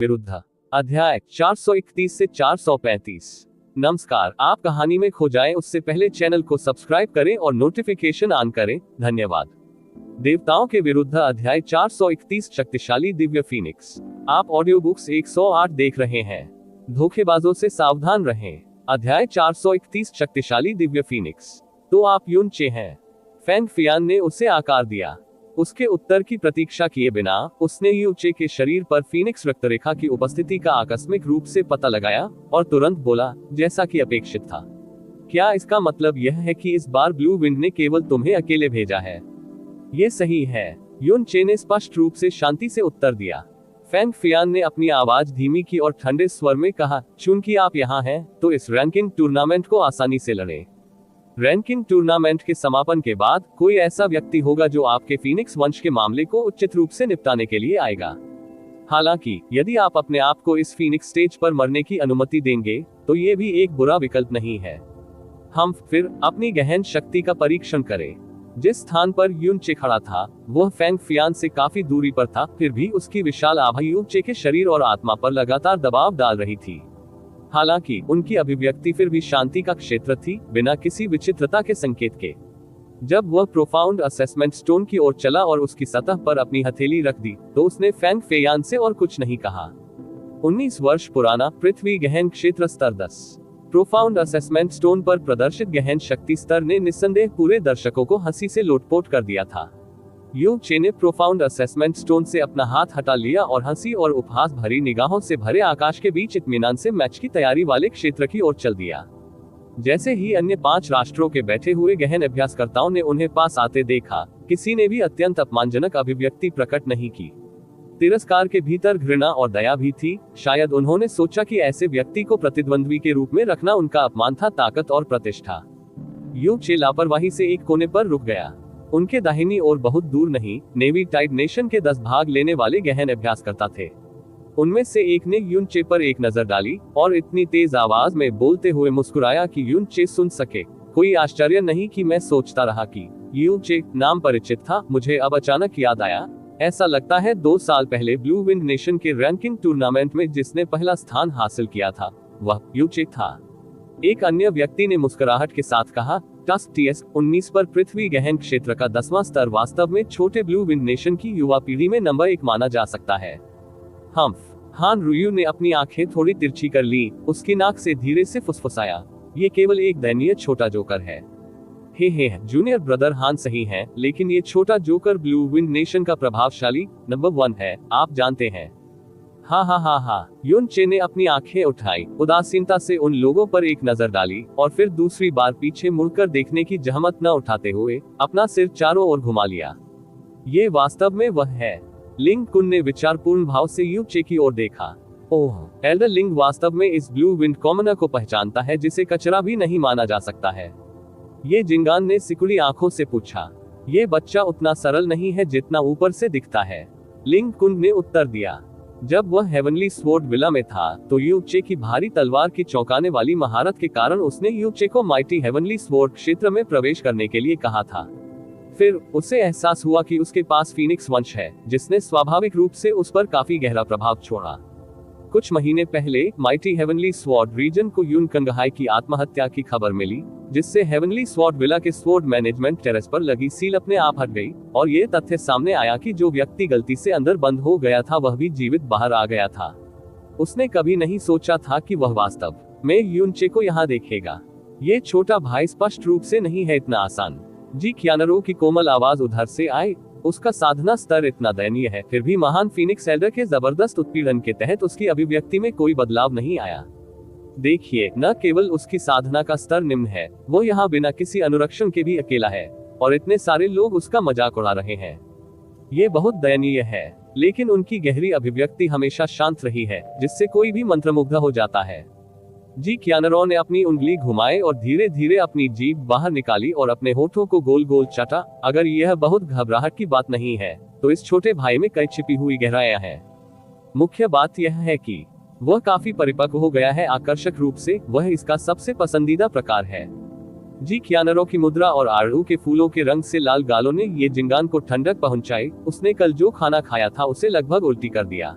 विरुद्ध। अध्याय 431 से 435। नमस्कार, आप कहानी में खो जाएं उससे पहले चैनल को सब्सक्राइब करें और नोटिफिकेशन ऑन करें। धन्यवाद। देवताओं के विरुद्ध अध्याय 431, शक्तिशाली दिव्य फीनिक्स। आप ऑडियो बुक्स 108 देख रहे हैं। धोखेबाजों से सावधान रहें। अध्याय 431, शक्तिशाली दिव्य फीनिक्स। तो आप युन चे हैं? फैंग फियान ने उसे आकार दिया। उसके उत्तर की प्रतीक्षा किए बिना उसने यू चे के शरीर पर फीनिक्स रक्तरेखा की उपस्थिति का आकस्मिक रूप से पता लगाया और तुरंत बोला, जैसा कि अपेक्षित था। क्या इसका मतलब यह है कि इस बार ब्लू विंड ने केवल तुम्हें अकेले भेजा है? ये सही है, युन चे ने स्पष्ट रूप से शांति से उत्तर दिया। फैंग फियान ने अपनी आवाज धीमी की और ठंडे स्वर में कहा, चूंकि आप यहाँ हैं, तो इस रैंकिंग टूर्नामेंट को आसानी से लड़ें। रैंकिंग टूर्नामेंट के समापन के बाद कोई ऐसा व्यक्ति होगा जो आपके फीनिक्स वंश के मामले को उचित रूप से निपटाने के लिए आएगा। हालांकि यदि आप अपने आप को इस फीनिक्स स्टेज पर मरने की अनुमति देंगे, तो ये भी एक बुरा विकल्प नहीं है। हम फिर अपनी गहन शक्ति का परीक्षण करें। जिस स्थान पर युन चे खड़ा था, वह फैंग फियान से काफी दूरी पर था, फिर भी उसकी विशाल आभा युन चे के शरीर और आत्मा पर लगातार दबाव डाल रही थी। हालांकि उनकी अभिव्यक्ति फिर भी शांति का क्षेत्र थी, बिना किसी विचित्रता के संकेत के। जब वह प्रोफाउंड असेसमेंट स्टोन की ओर चला और उसकी सतह पर अपनी हथेली रख दी, तो उसने फैंग फेयान से और कुछ नहीं कहा। 19 वर्ष पुराना पृथ्वी गहन क्षेत्र स्तर 10। प्रोफाउंड असेसमेंट स्टोन पर प्रदर्शित गहन शक्ति स्तर ने निस्संदेह पूरे दर्शकों को हंसी से लोटपोट कर दिया था। यू चे ने प्रोफाउंड असेसमेंट स्टोन से अपना हाथ हटा लिया और हंसी और उपहास भरी निगाहों से भरे आकाश के बीच इत्मीनान से मैच की तैयारी वाले क्षेत्र की ओर चल दिया। जैसे ही अन्य 5 राष्ट्रों के बैठे हुए गहन अभ्यासकर्ताओं ने उन्हें पास आते देखा, किसी ने भी अत्यंत अपमानजनक अभिव्यक्ति प्रकट नहीं की। तिरस्कार के भीतर घृणा और दया भी थी। शायद उन्होंने सोचा कि ऐसे व्यक्ति को प्रतिद्वंद्वी के रूप में रखना उनका अपमान था, ताकत और प्रतिष्ठा। यू चे लापरवाही से एक कोने पर रुक गया। उनके दाहिनी ओर बहुत दूर नहीं, नेवी टाइड नेशन के 10 भाग लेने वाले गहन अभ्यासकर्ता थे। उनमें से एक ने युन चे पर एक नजर डाली और इतनी तेज आवाज में बोलते हुए मुस्कुराया कि युन चे सुन सके। कोई आश्चर्य नहीं कि मैं सोचता रहा कि युन चे नाम परिचित था। मुझे अब अचानक याद आया, ऐसा लगता है 2 साल पहले ब्लू विंड नेशन के रैंकिंग टूर्नामेंट में जिसने पहला स्थान हासिल किया था, वह युन चे था। एक अन्य व्यक्ति ने मुस्कुराहट के साथ कहा, टास्क TS-19 पर पृथ्वी गहन क्षेत्र का 10वां स्तर वास्तव में छोटे ब्लू विंड नेशन की युवा पीढ़ी में नंबर 1 माना जा सकता है। हान रुयू ने अपनी आंखें थोड़ी तिरछी कर ली। उसकी नाक से धीरे से फुसफुसाया, ये केवल एक दयनीय छोटा जोकर है। हे जूनियर ब्रदर हान सही है, लेकिन ये छोटा जोकर ब्लू विंड नेशन का प्रभावशाली नंबर 1 है, आप जानते हैं। हा। युन चे ने अपनी आंखें उठाई, उदासीनता से उन लोगों पर एक नजर डाली और फिर दूसरी बार पीछे मुड़कर देखने की जहमत न उठाते हुए अपना सिर चारों ओर घुमा लिया। ये वास्तव में वह है। लिंग कुन ने विचारपूर्ण भाव से यू चे की ओर देखा। ओह, एल्डर लिंग वास्तव में इस ब्लू विंड कॉमनर को पहचानता है, जिसे कचरा भी नहीं माना जा सकता है। ये जिंगान ने सिकुड़ी आंखों से पूछा। ये बच्चा उतना सरल नहीं है जितना ऊपर से दिखता है, लिंग कुन ने उत्तर दिया। जब वह हेवनली स्वॉर्ड विला में था, तो यू चे की भारी तलवार की चौंकाने वाली महारत के कारण उसने यू चे को माइटी हेवनली स्वॉर्ड क्षेत्र में प्रवेश करने के लिए कहा था। फिर उसे एहसास हुआ कि उसके पास फीनिक्स वंश है, जिसने स्वाभाविक रूप से उस पर काफी गहरा प्रभाव छोड़ा। कुछ महीने पहले माइटी हेवनली स्वॉर्ड रीजन को युन कंगहाई की आत्महत्या की खबर मिली, जिससे हेवनली स्वॉर्ड विला के स्वॉर्ड मैनेजमेंट टेरेस पर लगी सील अपने आप हट गई और ये तथ्य सामने आया कि जो व्यक्ति गलती से अंदर बंद हो गया था, वह भी जीवित बाहर आ गया था। उसने कभी नहीं सोचा था कि वह वास्तव में युन चे को यहाँ देखेगा। ये छोटा भाई स्पष्ट रूप से नहीं है इतना आसान। जी क्यानरो की कोमल आवाज उधर से आई। उसका साधना स्तर इतना दयनीय है, फिर भी महान फीनिक्स एल्डर के जबरदस्त उत्पीड़न के तहत उसकी अभिव्यक्ति में कोई बदलाव नहीं आया। देखिए, न केवल उसकी साधना का स्तर निम्न है, वो यहाँ बिना किसी अनुरक्षण के भी अकेला है और इतने सारे लोग उसका मजाक उड़ा रहे हैं। ये बहुत दयनीय है, लेकिन उनकी गहरी अभिव्यक्ति हमेशा शांत रही है, जिससे कोई भी मंत्रमुग्ध हो जाता है। जी क्यानरो ने अपनी उंगली घुमाए और धीरे धीरे अपनी जीभ बाहर निकाली और अपने होठों को गोल गोल चाटा। अगर यह बहुत घबराहट की बात नहीं है, तो इस छोटे भाई में कई छिपी हुई गहराइयां हैं। मुख्य बात यह है कि वह काफी परिपक्व हो गया है। आकर्षक रूप से वह इसका सबसे पसंदीदा प्रकार है। जी क्यानरो की मुद्रा और आड़ू के फूलों के रंग से लाल गालों ने ये जिंगान को ठंडक पहुंचाई। उसने कल जो खाना खाया था उसे लगभग उल्टी कर दिया।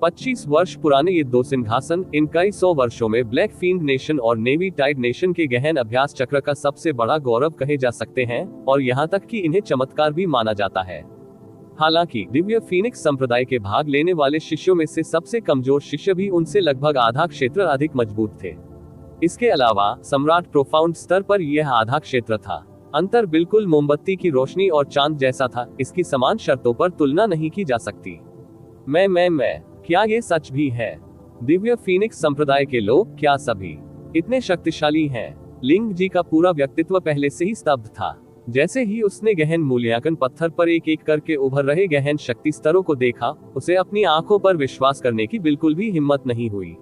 25 वर्ष पुराने ये दो सिंहासन इन कई सौ वर्षों में ब्लैक फील्ड नेशन और नेवी टाइड नेशन के गहन अभ्यास चक्र का सबसे बड़ा गौरव कहे जा सकते हैं, और यहाँ तक कि इन्हें चमत्कार भी माना जाता है। हालांकि दिव्य फीनिक्स संप्रदाय के भाग लेने वाले शिष्यों में से सबसे कमजोर शिष्य भी उनसे लगभग आधा क्षेत्र अधिक मजबूत थे। इसके अलावा सम्राट प्रोफाउंड स्तर पर यह आधा क्षेत्र था। अंतर बिल्कुल मोमबत्ती की रोशनी और चांद जैसा था, इसकी समान शर्तों पर तुलना नहीं की जा सकती। मैं क्या ये सच भी है? दिव्य फीनिक्स संप्रदाय के लोग क्या सभी इतने शक्तिशाली हैं? लिंग जी का पूरा व्यक्तित्व पहले से ही स्तब्ध था। जैसे ही उसने गहन मूल्यांकन पत्थर पर एक एक करके उभर रहे गहन शक्ति स्तरों को देखा, उसे अपनी आंखों पर विश्वास करने की बिल्कुल भी हिम्मत नहीं हुई।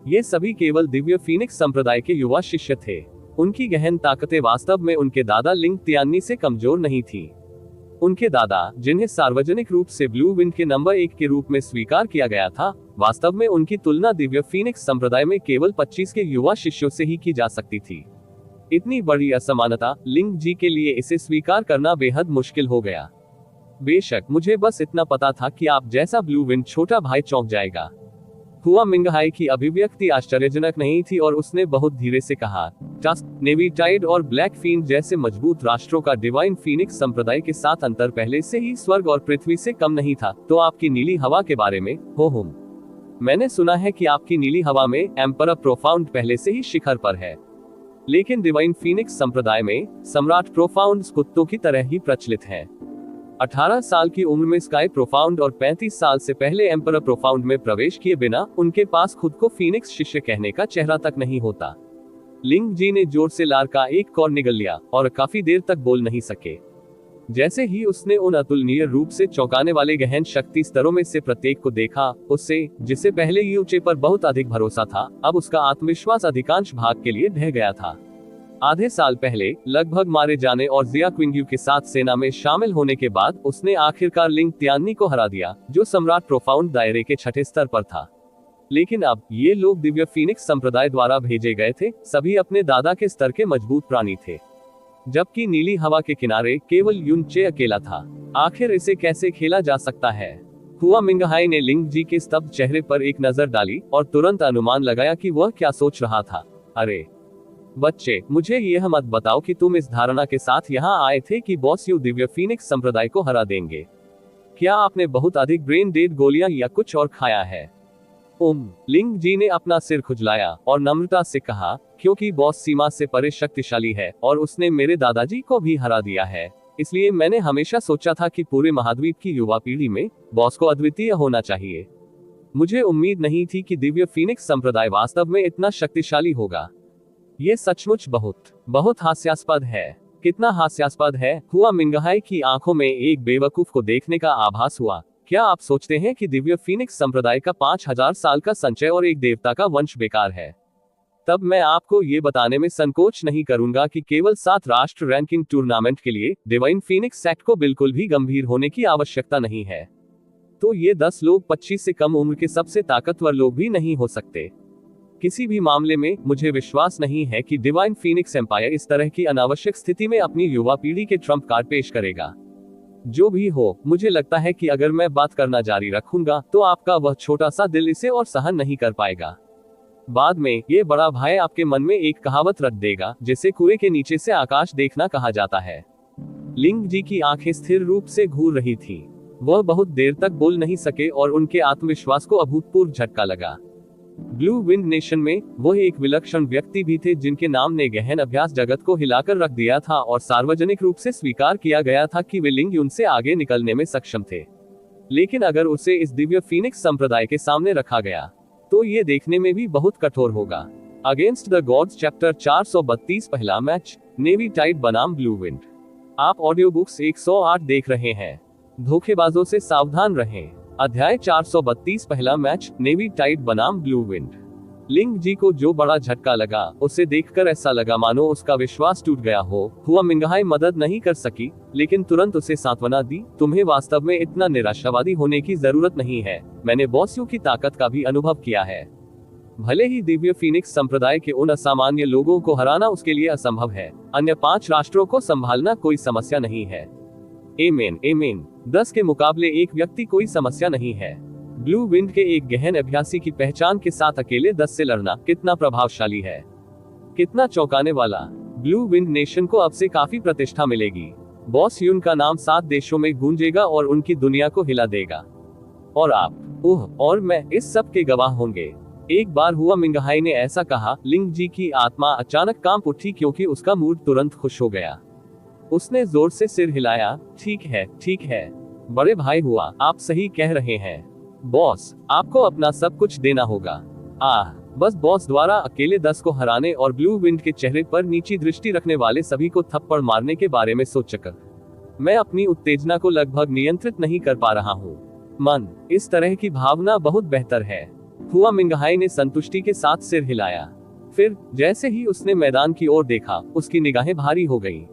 ये सभी केवल दिव्य फीनिक्स संप्रदाय के युवा शिष्य थे। उनकी गहन ताकतें वास्तव में उनके दादा लिंग तियान्नी से कमजोर नहीं थी। उनके दादा, जिन्हें सार्वजनिक रूप से ब्लू विंड के नंबर 1 के रूप में स्वीकार किया गया था, वास्तव में उनकी तुलना दिव्य फीनिक्स संप्रदाय में केवल 25 के युवा शिष्यों से ही की जा सकती थी। इतनी बड़ी असमानता लिंग जी के लिए इसे स्वीकार करना बेहद मुश्किल हो गया। बेशक मुझे बस इतना पता था कि आप जैसा ब्लू विंड छोटा भाई चौंक जाएगा। हुआ मिंगहाई की अभिव्यक्ति आश्चर्यजनक नहीं थी और उसने बहुत धीरे से कहा, टस्क, नेवी टाइड और ब्लैक फील्ड जैसे मजबूत राष्ट्रों का डिवाइन फीनिक्स संप्रदाय के साथ अंतर पहले से ही स्वर्ग और पृथ्वी से कम नहीं था। तो आपकी नीली हवा के बारे में हो मैंने सुना है कि आपकी नीली हवा में एम्परर प्रोफाउंड पहले से ही शिखर पर है, लेकिन डिवाइन फीनिक्स संप्रदाय में सम्राट प्रोफाउंड कुत्तों की तरह ही प्रचलित है। 18 साल की उम्र में स्काई प्रोफाउंड और 35 साल से पहले एम्परर प्रोफाउंड में प्रवेश किए बिना उनके पास खुद को फीनिक्स शिष्य कहने का चेहरा तक नहीं होता। लिंग जी ने जोर से लार का एक कौर निगल लिया और काफी देर तक बोल नहीं सके। जैसे ही उसने उन अतुलनीय रूप से चौंकाने वाले गहन शक्ति स्तरों में से प्रत्येक को देखा, उससे, जिसे पहले यूचे पर बहुत अधिक भरोसा था, अब उसका आत्मविश्वास अधिकांश भाग के लिए ढह गया था। आधे साल पहले लगभग मारे जाने और जिया क्विंग्यू के साथ सेना में शामिल होने के बाद उसने आखिरकार लिंग तियान्नी को हरा दिया, जो सम्राट प्रोफाउंड दायरे के छठे स्तर पर था। लेकिन अब ये लोग दिव्य फीनिक्स संप्रदाय द्वारा भेजे गए थे, सभी अपने दादा के स्तर के मजबूत प्राणी थे, जबकि नीली हवा के किनारे केवल युनचे अकेला था। आखिर इसे कैसे खेला जा सकता है? हुआ मिंगहाई ने लिंग जी के स्तब्ध चेहरे पर एक नजर डाली और तुरंत अनुमान लगाया कि वह क्या सोच रहा था। अरे बच्चे, मुझे यह मत बताओ कि तुम इस धारणा के साथ यहाँ आए थे कि बॉस यू दिव्य फीनिक्स संप्रदाय को हरा देंगे। क्या आपने बहुत अधिक ब्रेन डेड गोलियां या कुछ और खाया है? लिंग जी ने अपना सिर खुजलाया और नम्रता से कहा, क्योंकि बॉस सीमा से परे शक्तिशाली है और उसने मेरे दादाजी को भी हरा दिया है, इसलिए मैंने हमेशा सोचा था कि पूरे महाद्वीप की युवा पीढ़ी में बॉस को अद्वितीय होना चाहिए। मुझे उम्मीद नहीं थी कि दिव्य फीनिक्स संप्रदाय वास्तव में इतना शक्तिशाली होगा। ये सचमुच बहुत हास्यास्पद है। कितना हास्यास्पद है? हुआ मिंगहाई की आंखों में एक बेवकूफ को देखने का आभास हुआ। क्या आप सोचते हैं कि दिव्य फीनिक्स संप्रदाय का 5000 साल का संचय और एक देवता का वंश बेकार है? तब मैं आपको ये बताने में संकोच नहीं करूंगा कि केवल 7 राष्ट्र रैंकिंग टूर्नामेंट के लिए डिवाइन फीनिक्स एक्ट को बिल्कुल भी गंभीर होने की आवश्यकता नहीं है। तो ये 10 लोग 25 से कम उम्र के सबसे ताकतवर लोग भी नहीं हो सकते। किसी भी मामले में मुझे विश्वास नहीं है कि डिवाइन फीनिक्स एम्पायर इस तरह की अनावश्यक स्थिति में अपनी युवा पीढ़ी के ट्रम्प कार्ड पेश करेगा। जो भी हो, मुझे लगता है कि अगर मैं बात करना जारी रखूंगा तो आपका वह छोटा सा दिल इसे और सहन नहीं कर पाएगा। बाद में ये बड़ा भाई आपके मन में एक कहावत रख देगा, जिसे कुएं के नीचे से आकाश देखना कहा जाता है। लिंग जी की आंखें स्थिर रूप से घूर रही थी। वह बहुत देर तक बोल नहीं सके और उनके आत्मविश्वास को अभूतपूर्व झटका लगा। ब्लू विंड नेशन में वह एक विलक्षण व्यक्ति भी थे जिनके नाम ने गहन अभ्यास जगत को हिलाकर रख दिया था और सार्वजनिक रूप से स्वीकार किया गया था कि वे लिंग युन से आगे निकलने में सक्षम थे। लेकिन अगर उसे इस दिव्य फीनिक्स संप्रदाय के सामने रखा गया तो ये देखने में भी बहुत कठोर होगा। अगेंस्ट द गॉड्स चैप्टर 432 पहला मैच, नेवी टाइड बनाम ब्लू विंड। आप ऑडियो बुक्स 108 देख रहे हैं। धोखेबाजों से सावधान रहें। अध्याय 432 पहला मैच, नेवी टाइड बनाम ब्लू विंड। लिंग जी को जो बड़ा झटका लगा, उसे देखकर ऐसा लगा मानो उसका विश्वास टूट गया हो। हुआ मिंगहाई मदद नहीं कर सकी, लेकिन तुरंत उसे सांत्वना दी, तुम्हें वास्तव में इतना निराशावादी होने की जरूरत नहीं है। मैंने बॉसियों की ताकत का भी अनुभव किया है। भले ही दिव्य फीनिक्स संप्रदाय के उन असामान्य लोगों को हराना उसके लिए असंभव है, अन्य 5 राष्ट्रों को संभालना कोई समस्या नहीं है। Amen amen. 10 के मुकाबले एक व्यक्ति कोई समस्या नहीं है। ब्लू विंड के एक गहन अभ्यासी की पहचान के साथ अकेले 10 से लड़ना कितना प्रभावशाली है, कितना चौंकाने वाला। ब्लू विंड नेशन को अब से काफी प्रतिष्ठा मिलेगी। बॉस यून का नाम 7 देशों में गूंजेगा और उनकी दुनिया को हिला देगा। और आप, और मैं इस सब के गवाह होंगे। एक बार हुआ मिंगहाई ने ऐसा कहा। लिंग जी की आत्मा अचानक कांप उठी क्योंकि उसका मूड तुरंत खुश हो गया। उसने जोर से सिर हिलाया। ठीक है, ठीक है बड़े भाई हुआ, आप सही कह रहे हैं। बॉस, आपको अपना सब कुछ देना होगा। बस बॉस द्वारा अकेले 10 को हराने और ब्लू विंड के चेहरे पर नीची दृष्टि रखने वाले सभी को थप्पड़ मारने के बारे में सोचकर मैं अपनी उत्तेजना को लगभग नियंत्रित नहीं कर पा रहा हूँ। मन, इस तरह की भावना बहुत बेहतर है। हुआ मिंगहाई ने संतुष्टि के साथ सिर हिलाया। फिर जैसे ही उसने मैदान की ओर देखा, उसकी निगाहें भारी हो गईं।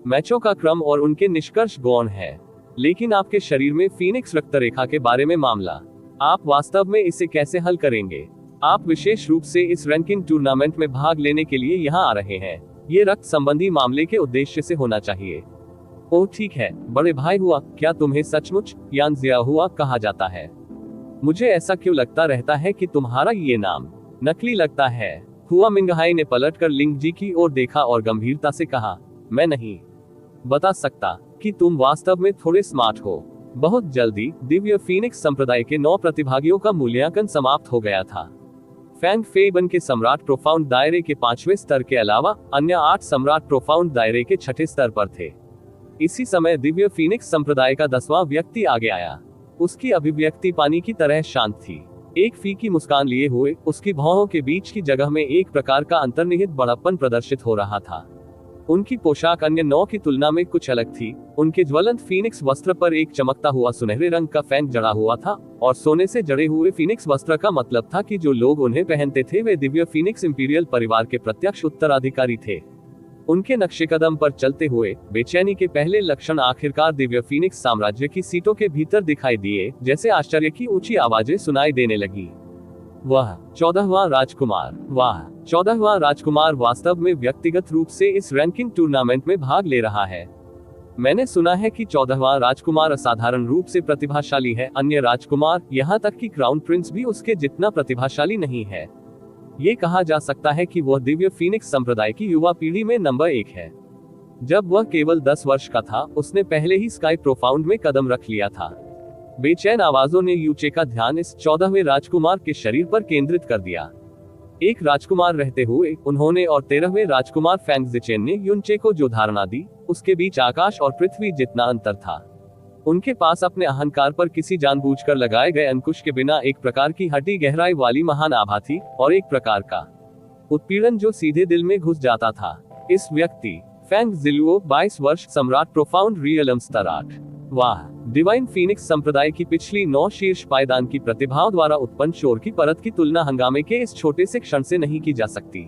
मैचों का क्रम और उनके निष्कर्ष गौण है, लेकिन आपके शरीर में फीनिक्स रक्तरेखा के बारे में मामला, आप वास्तव में इसे कैसे हल करेंगे? आप विशेष रूप से इस रैंकिंग टूर्नामेंट में भाग लेने के लिए यहाँ आ रहे हैं। ये रक्त संबंधी मामले के उद्देश्य से होना चाहिए। ओह ठीक है बड़े भाई हुआ, क्या तुम्हें सचमुच यान जिया हुआ कहा जाता है? मुझे ऐसा क्यों लगता रहता है कि तुम्हारा ये नाम नकली लगता है। हुआ मिंगहाई ने पलटकर लिंग जी की ओर देखा और गंभीरता से कहा, मैं नहीं बता सकता कि तुम वास्तव में थोड़े स्मार्ट हो। बहुत जल्दी दिव्य फीनिक्स संप्रदाय के 9 प्रतिभागियों का मूल्यांकन समाप्त हो गया था। फैंग फेबन के सम्राट प्रोफाउंड दायरे के 5वें स्तर के अलावा अन्य 8 सम्राट प्रोफाउंड दायरे के 6ठे स्तर पर थे। इसी समय दिव्य फीनिक्स संप्रदाय का 10वां व्यक्ति आगे आया। उसकी अभिव्यक्ति पानी की तरह शांत थी। एक फीकी मुस्कान लिए हुए उसकी भौहों के बीच की जगह में एक प्रकार का अंतर्निहित बड़प्पन प्रदर्शित हो रहा था। उनकी पोशाक अन्य 9 की तुलना में कुछ अलग थी। उनके ज्वलंत फीनिक्स वस्त्र पर एक चमकता हुआ सुनहरे रंग का फैंग जड़ा हुआ था, और सोने से जड़े हुए फीनिक्स वस्त्र का मतलब था कि जो लोग उन्हें पहनते थे वे दिव्य फीनिक्स इंपीरियल परिवार के प्रत्यक्ष उत्तराधिकारी थे। उनके नक्शे कदम पर चलते हुए बेचैनी के पहले लक्षण आखिरकार दिव्य फीनिक्स साम्राज्य की सीटों के भीतर दिखाई दिए, जैसे आश्चर्य की ऊंची आवाजें सुनाई देने लगी। वह 14वां राजकुमार, वाह 14वां राजकुमार वास्तव में व्यक्तिगत रूप से इस रैंकिंग टूर्नामेंट में भाग ले रहा है। मैंने सुना है कि 14वां राजकुमार असाधारण रूप से प्रतिभाशाली है। अन्य राजकुमार, यहाँ तक कि क्राउन प्रिंस भी उसके जितना प्रतिभाशाली नहीं है। ये कहा जा सकता है कि वह दिव्य फीनिक्स संप्रदाय की युवा पीढ़ी में नंबर 1 है। जब वह केवल 10 वर्ष का था, उसने पहले ही स्काई प्रोफाउंड में कदम रख लिया था। बेचैन आवाजों ने यूचे का ध्यान इस 14वें राजकुमार के शरीर पर केंद्रित कर दिया। एक राजकुमार रहते हुए उन्होंने और 13वें राजकुमार फैंग जिचेन ने यूनचे को जो धारणा दी, उसके बीच आकाश और पृथ्वी जितना अंतर था। उनके पास अपने अहंकार पर किसी जानबूझकर लगाए गए अंकुश के बिना एक प्रकार की हटी गहराई वाली महान आभा थी, और एक प्रकार का उत्पीड़न जो सीधे दिल में घुस जाता था। इस व्यक्ति फैंग जिलुओ 22 वर्ष, सम्राट प्रोफाउंड रियलम स्तर 8। वाह, डिवाइन फीनिक्स संप्रदाय की पिछली 9 शीर्ष पायदान की प्रतिभाओं द्वारा उत्पन्न शोर की परत की तुलना हंगामे के इस छोटे से क्षण से नहीं की जा सकती।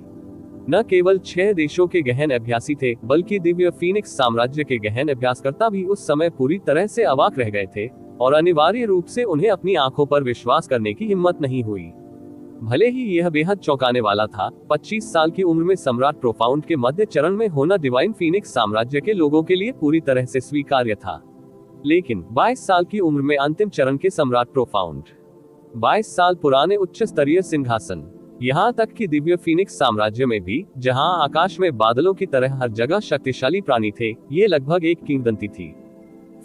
न केवल 6 देशों के गहन अभ्यासी थे, बल्कि दिव्य फीनिक्स साम्राज्य के गहन अभ्यासकर्ता भी उस समय पूरी तरह से अवाक रह गए थे, और अनिवार्य रूप से उन्हें अपनी आंखों पर विश्वास करने की हिम्मत नहीं हुई। भले ही यह बेहद चौंकाने वाला था। 25 साल की उम्र में सम्राट प्रोफाउंड के मध्य चरण में होना डिवाइन फीनिक्स साम्राज्य के लोगों के लिए पूरी तरह से स्वीकार्य था। लेकिन 22 साल की उम्र में अंतिम चरण के सम्राट प्रोफाउंड, 22 साल पुराने उच्च स्तरीय सिंहासन, यहाँ तक कि दिव्य फीनिक्स साम्राज्य में भी, जहाँ आकाश में बादलों की तरह हर जगह शक्तिशाली प्राणी थे, ये लगभग एक किंवदंती थी।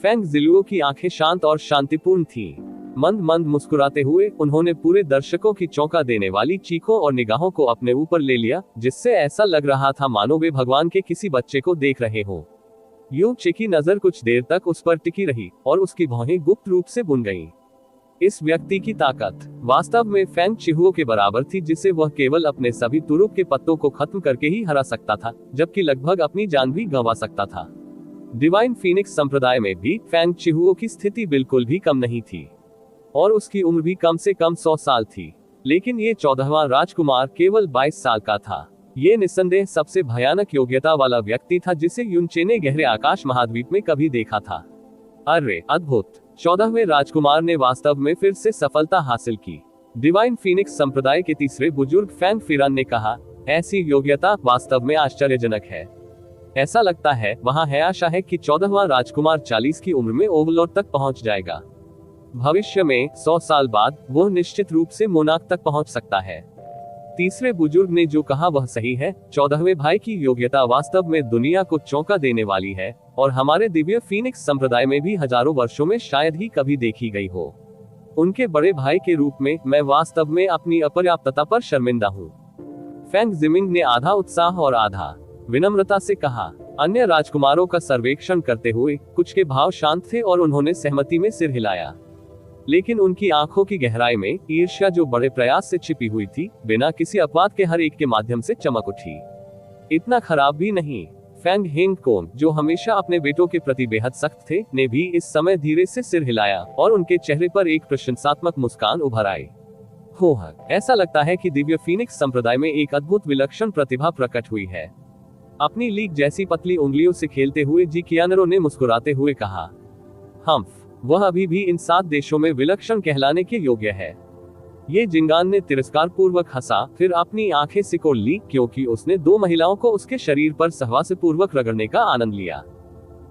फैंग जिलुओ की आंखें शांत और शांतिपूर्ण थीं। मंद मंद मुस्कुराते हुए उन्होंने पूरे दर्शकों की चौंका देने वाली चीखों और निगाहों को अपने ऊपर ले लिया, जिससे ऐसा लग रहा था मानो वे भगवान के किसी बच्चे को देख रहे हो। यूं चे की नजर कुछ देर तक उस पर टिकी रही, और उसकी भौहें गुप्त रूप से बुन गईं। इस व्यक्ति की ताकत वास्तव में फैंग चिहुओ के बराबर थी, जिसे वह केवल अपने सभी तुरुप के पत्तों को खत्म करके ही हरा सकता था, जबकि लगभग अपनी जान भी गंवा सकता था। डिवाइन फीनिक्स संप्रदाय में भी फैंग चिहुओ की स्थिति बिल्कुल भी कम नहीं थी, और उसकी उम्र भी कम से कम 100 साल थी। लेकिन ये 14वां राजकुमार केवल 22 साल का था। ये निस्संदेह सबसे भयानक योग्यता वाला व्यक्ति था जिसे यूनचे ने गहरे आकाश महाद्वीप में कभी देखा था। अरे अद्भुत! 14वें राजकुमार ने वास्तव में फिर से सफलता हासिल की। डिवाइन फीनिक्स संप्रदाय के तीसरे बुजुर्ग फैंग फिरान ने कहा, ऐसी योग्यता वास्तव में आश्चर्यजनक है। ऐसा लगता है वहां है आशा है कि 14वां राजकुमार 40 की उम्र में ओवरलॉर्ड तक पहुंच जाएगा। भविष्य में 100 साल बाद वह निश्चित रूप से मोनाक तक पहुंच सकता है। तीसरे बुजुर्ग ने जो कहा वह सही है। 14वें भाई की योग्यता वास्तव में दुनिया को चौंका देने वाली है और हमारे दिव्य फीनिक्स संप्रदाय में भी हजारों वर्षों में शायद ही कभी देखी गई हो। उनके बड़े भाई के रूप में मैं वास्तव में अपनी अपर्याप्तता पर शर्मिंदा हूँ। फैंग जिमिंग ने आधा उत्साह और आधा विनम्रता से कहा। अन्य राजकुमारों का सर्वेक्षण करते हुए कुछ के भाव शांत थे और उन्होंने सहमति में सिर हिलाया, लेकिन उनकी आंखों की गहराई में ईर्ष्या जो बड़े प्रयास से छिपी हुई थी, बिना किसी अपवाद के हर एक के माध्यम से चमक उठी। इतना खराब भी नहीं। फैंग हेंग कोन, जो हमेशा अपने बेटों के प्रति बेहद सख्त थे, ने भी इस समय धीरे से सिर हिलाया और उनके चेहरे पर एक प्रशंसात्मक मुस्कान उभर आई। ऐसा लगता है कि दिव्य फीनिक्स संप्रदाय में एक अद्भुत विलक्षण प्रतिभा प्रकट हुई है। अपनी लीक जैसी पतली उंगलियों से खेलते हुए जी कियानरो ने मुस्कुराते हुए कहा। वह अभी भी इन 7 देशों में विलक्षण कहलाने के योग्य है। ये जिंगान ने तिरस्कार पूर्वक हंसा, फिर अपनी आंखें सिकोड़ ली क्योंकि उसने 2 महिलाओं को उसके शरीर पर सहवास पूर्वक रगड़ने का आनंद लिया।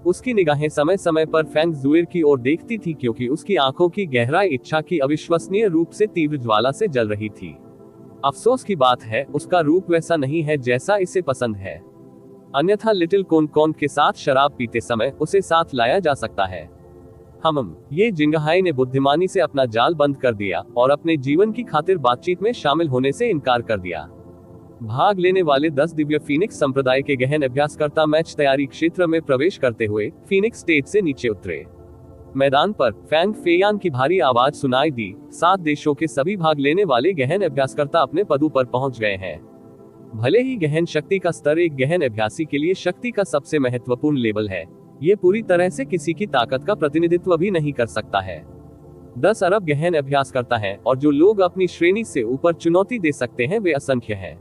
उसकी निगाहें समय समय पर फैंग जुएर की ओर देखती थी क्योंकि उसकी आंखों की गहराई इच्छा की अविश्वसनीय रूप से तीव्र ज्वाला से जल रही थी। अफसोस की बात है, उसका रूप वैसा नहीं है जैसा इसे पसंद है, अन्यथा लिटिल कोन के साथ शराब पीते समय उसे साथ लाया जा सकता है। ये जिंगहाई ने बुद्धिमानी से अपना जाल बंद कर दिया और अपने जीवन की खातिर बातचीत में शामिल होने से इनकार कर दिया। भाग लेने वाले 10 दिव्य फीनिक्स संप्रदाय के गहन अभ्यासकर्ता मैच तैयारी क्षेत्र में प्रवेश करते हुए फीनिक्स स्टेज से नीचे उतरे। मैदान पर फैंग फेयान की भारी आवाज सुनाई दी। 7 देशों के सभी भाग लेने वाले गहन अभ्यासकर्ता अपने पदों पर पहुंच गए हैं। भले ही गहन शक्ति का स्तर एक गहन अभ्यासी के लिए शक्ति का सबसे महत्वपूर्ण लेवल है, ये पूरी तरह से किसी की ताकत का प्रतिनिधित्व भी नहीं कर सकता है। 10 अरब गहन अभ्यासकर्ता हैं और जो लोग अपनी श्रेणी से ऊपर चुनौती दे सकते हैं वे असंख्य हैं।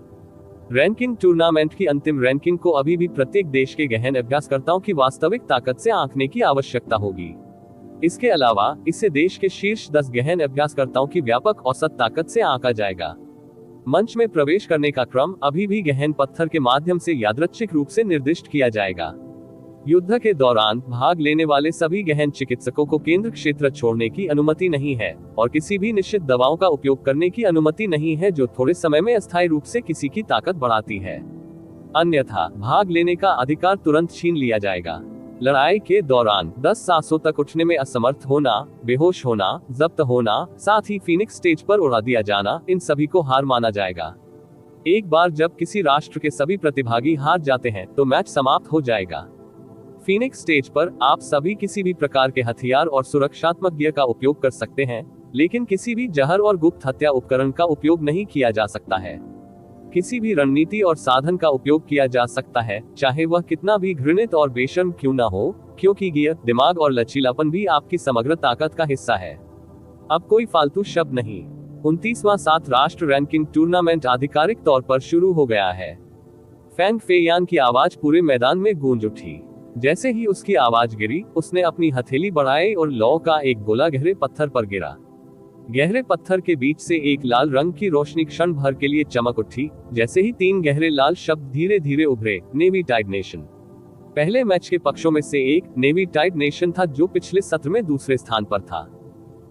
रैंकिंग टूर्नामेंट की अंतिम रैंकिंग को अभी भी प्रत्येक देश के गहन अभ्यासकर्ताओं की वास्तविक ताकत से आंकने की आवश्यकता होगी। इसके अलावा इसे देश के शीर्ष 10 गहन अभ्यासकर्ताओं की व्यापक औसत ताकत से आंका जाएगा। मंच में प्रवेश करने का क्रम अभी भी गहन पत्थर के माध्यम से यादृच्छिक रूप से निर्दिष्ट किया जाएगा। युद्ध के दौरान भाग लेने वाले सभी गहन चिकित्सकों को केंद्र क्षेत्र छोड़ने की अनुमति नहीं है और किसी भी निश्चित दवाओं का उपयोग करने की अनुमति नहीं है जो थोड़े समय में अस्थायी रूप से किसी की ताकत बढ़ाती है, अन्यथा भाग लेने का अधिकार तुरंत छीन लिया जाएगा। लड़ाई के दौरान 10 सांसों तक उठने में असमर्थ होना, बेहोश होना, जब्त होना, साथ ही फीनिक्स स्टेज पर उड़ा दिया जाना, इन सभी को हार माना जाएगा। एक बार जब किसी राष्ट्र के सभी प्रतिभागी हार जाते हैं तो मैच समाप्त हो जाएगा। फीनिक्स स्टेज पर आप सभी किसी भी प्रकार के हथियार और सुरक्षात्मक गियर का उपयोग कर सकते हैं, लेकिन किसी भी जहर और गुप्त हत्या उपकरण का उपयोग नहीं किया जा सकता है। किसी भी रणनीति और साधन का उपयोग किया जा सकता है, चाहे वह कितना भी घृणित और बेशर्म क्यों न हो, क्योंकि गियर, दिमाग और लचीलापन भी आपकी समग्र ताकत का हिस्सा है। अब कोई फालतू शब्द नहीं। 29वां 7 राष्ट्र रैंकिंग टूर्नामेंट आधिकारिक तौर पर शुरू हो गया है। फैंग फेयान की आवाज पूरे मैदान में गूंज उठी। जैसे ही उसकी आवाज गिरी, उसने अपनी हथेली बढ़ाई और लौ का एक गोला गहरे पत्थर पर गिरा। गहरे पत्थर के बीच से एक लाल रंग की रोशनी क्षण भर के लिए चमक उठी। जैसे ही 3 गहरे लाल शब्द धीरे धीरे उभरे, नेवी टाइड नेशन। पहले मैच के पक्षों में से एक नेवी टाइड नेशन था जो पिछले सत्र में दूसरे स्थान पर था।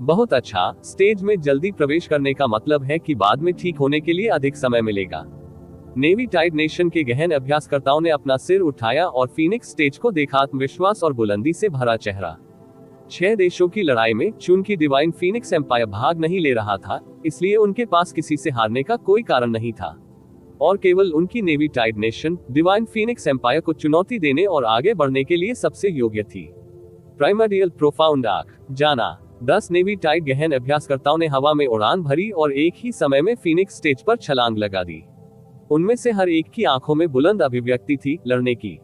बहुत अच्छा, स्टेज में जल्दी प्रवेश करने का मतलब है कि बाद में ठीक होने के लिए अधिक समय मिलेगा। नेवी टाइड नेशन के गहन अभ्यासकर्ताओं ने अपना सिर उठाया और फीनिक्स स्टेज को देखा, आत्मविश्वास और बुलंदी से भरा चेहरा। 6 देशों की लड़ाई में चूंकि डिवाइन फीनिक्स एम्पायर भाग नहीं ले रहा था, इसलिए उनके पास किसी से हारने का कोई कारण नहीं था और केवल उनकी Navy Tide Nation Divine Phoenix Empire को चुनौती देने और आगे बढ़ने के लिए सबसे योग्य थी। प्राइमर्डियल प्रोफाउंड आर्क जाना। 10 नेवी टाइड गहन अभ्यासकर्ताओं ने हवा में उड़ान भरी और एक ही समय में फीनिक्स स्टेज पर छलांग लगा दी। उनमें से हर एक की आंखों में बुलंद अभिव्यक्ति थी लड़ने की।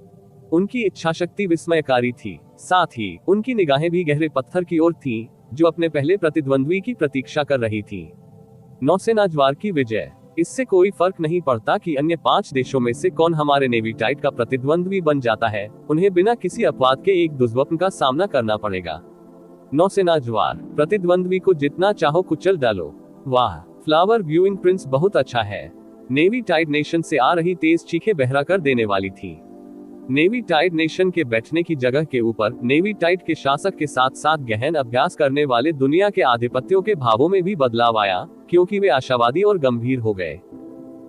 उनकी इच्छाशक्ति विस्मयकारी थी, साथ ही उनकी निगाहें भी गहरे पत्थर की ओर थीं, जो अपने पहले प्रतिद्वंद्वी की प्रतीक्षा कर रही थी। नौसेना ज्वार की विजय। इससे कोई फर्क नहीं पड़ता कि अन्य 5 देशों में से कौन हमारे नेवी टाइड का प्रतिद्वंद्वी बन जाता है, उन्हें बिना किसी अपवाद के एक दुष्स्वप्न का सामना करना पड़ेगा। नौसेना ज्वार। प्रतिद्वंद्वी को जितना चाहो कुचल डालो। वाह, फ्लावर व्यूइंग प्रिंस बहुत अच्छा है। नेवी टाइड नेशन से आ रही तेज चीखें बहरा कर देने वाली थी। नेवी टाइड नेशन के बैठने की जगह के ऊपर नेवी टाइड के शासक के साथ साथ गहन अभ्यास करने वाले दुनिया के आधिपत्यों के भावों में भी बदलाव आया, क्योंकि वे आशावादी और गंभीर हो गए।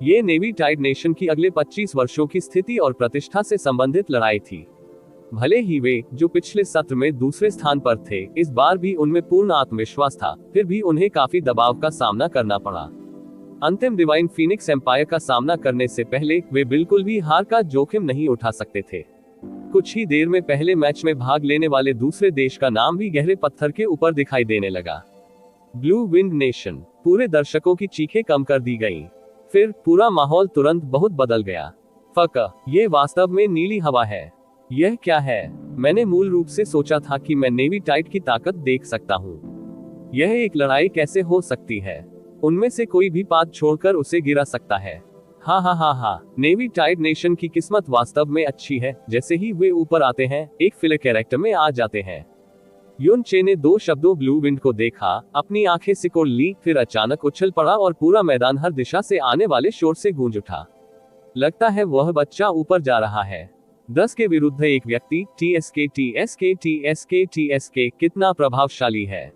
ये नेवी टाइड नेशन की अगले 25 वर्षों की स्थिति और प्रतिष्ठा से संबंधित लड़ाई थी। भले ही वे, जो पिछले सत्र में दूसरे स्थान पर थे, इस बार भी उनमें पूर्ण आत्मविश्वास था, फिर भी उन्हें काफी दबाव का सामना करना पड़ा। अंतिम डिवाइन फीनिक्स एम्पायर का सामना करने से पहले वे बिल्कुल भी हार का जोखिम नहीं उठा सकते थे। कुछ ही देर में पहले मैच में भाग लेने वाले दूसरे देश का नाम भी गहरे पत्थर के ऊपर दिखाई देने लगा। Blue wind nation. पूरे दर्शकों की चीखें कम कर दी गईं। फिर पूरा माहौल तुरंत बहुत बदल गया। फक, ये वास्तव में नीली हवा है। यह क्या है? मैंने मूल रूप से सोचा था कि मैं नेवी टाइड की ताकत देख सकता हूँ। यह एक लड़ाई कैसे हो सकती है? उनमें से कोई भी पाद छोड़कर उसे गिरा सकता है। हा हा हा हा। नेवी टाइड नेशन की किस्मत वास्तव में अच्छी है। जैसे ही वे ऊपर आते हैं, एक फिलर कैरेक्टर में आ जाते हैं। युन चे ने 2 शब्दों ब्लू विंड को देखा, अपनी आंखें सिकोड़ ली, फिर अचानक उछल पड़ा और पूरा मैदान हर दिशा से आने वाले शोर से गूंज उठा। लगता है वह बच्चा ऊपर जा रहा है। 10 के विरुद्ध एक व्यक्ति, TSK TSK TSK TSK कितना प्रभावशाली है।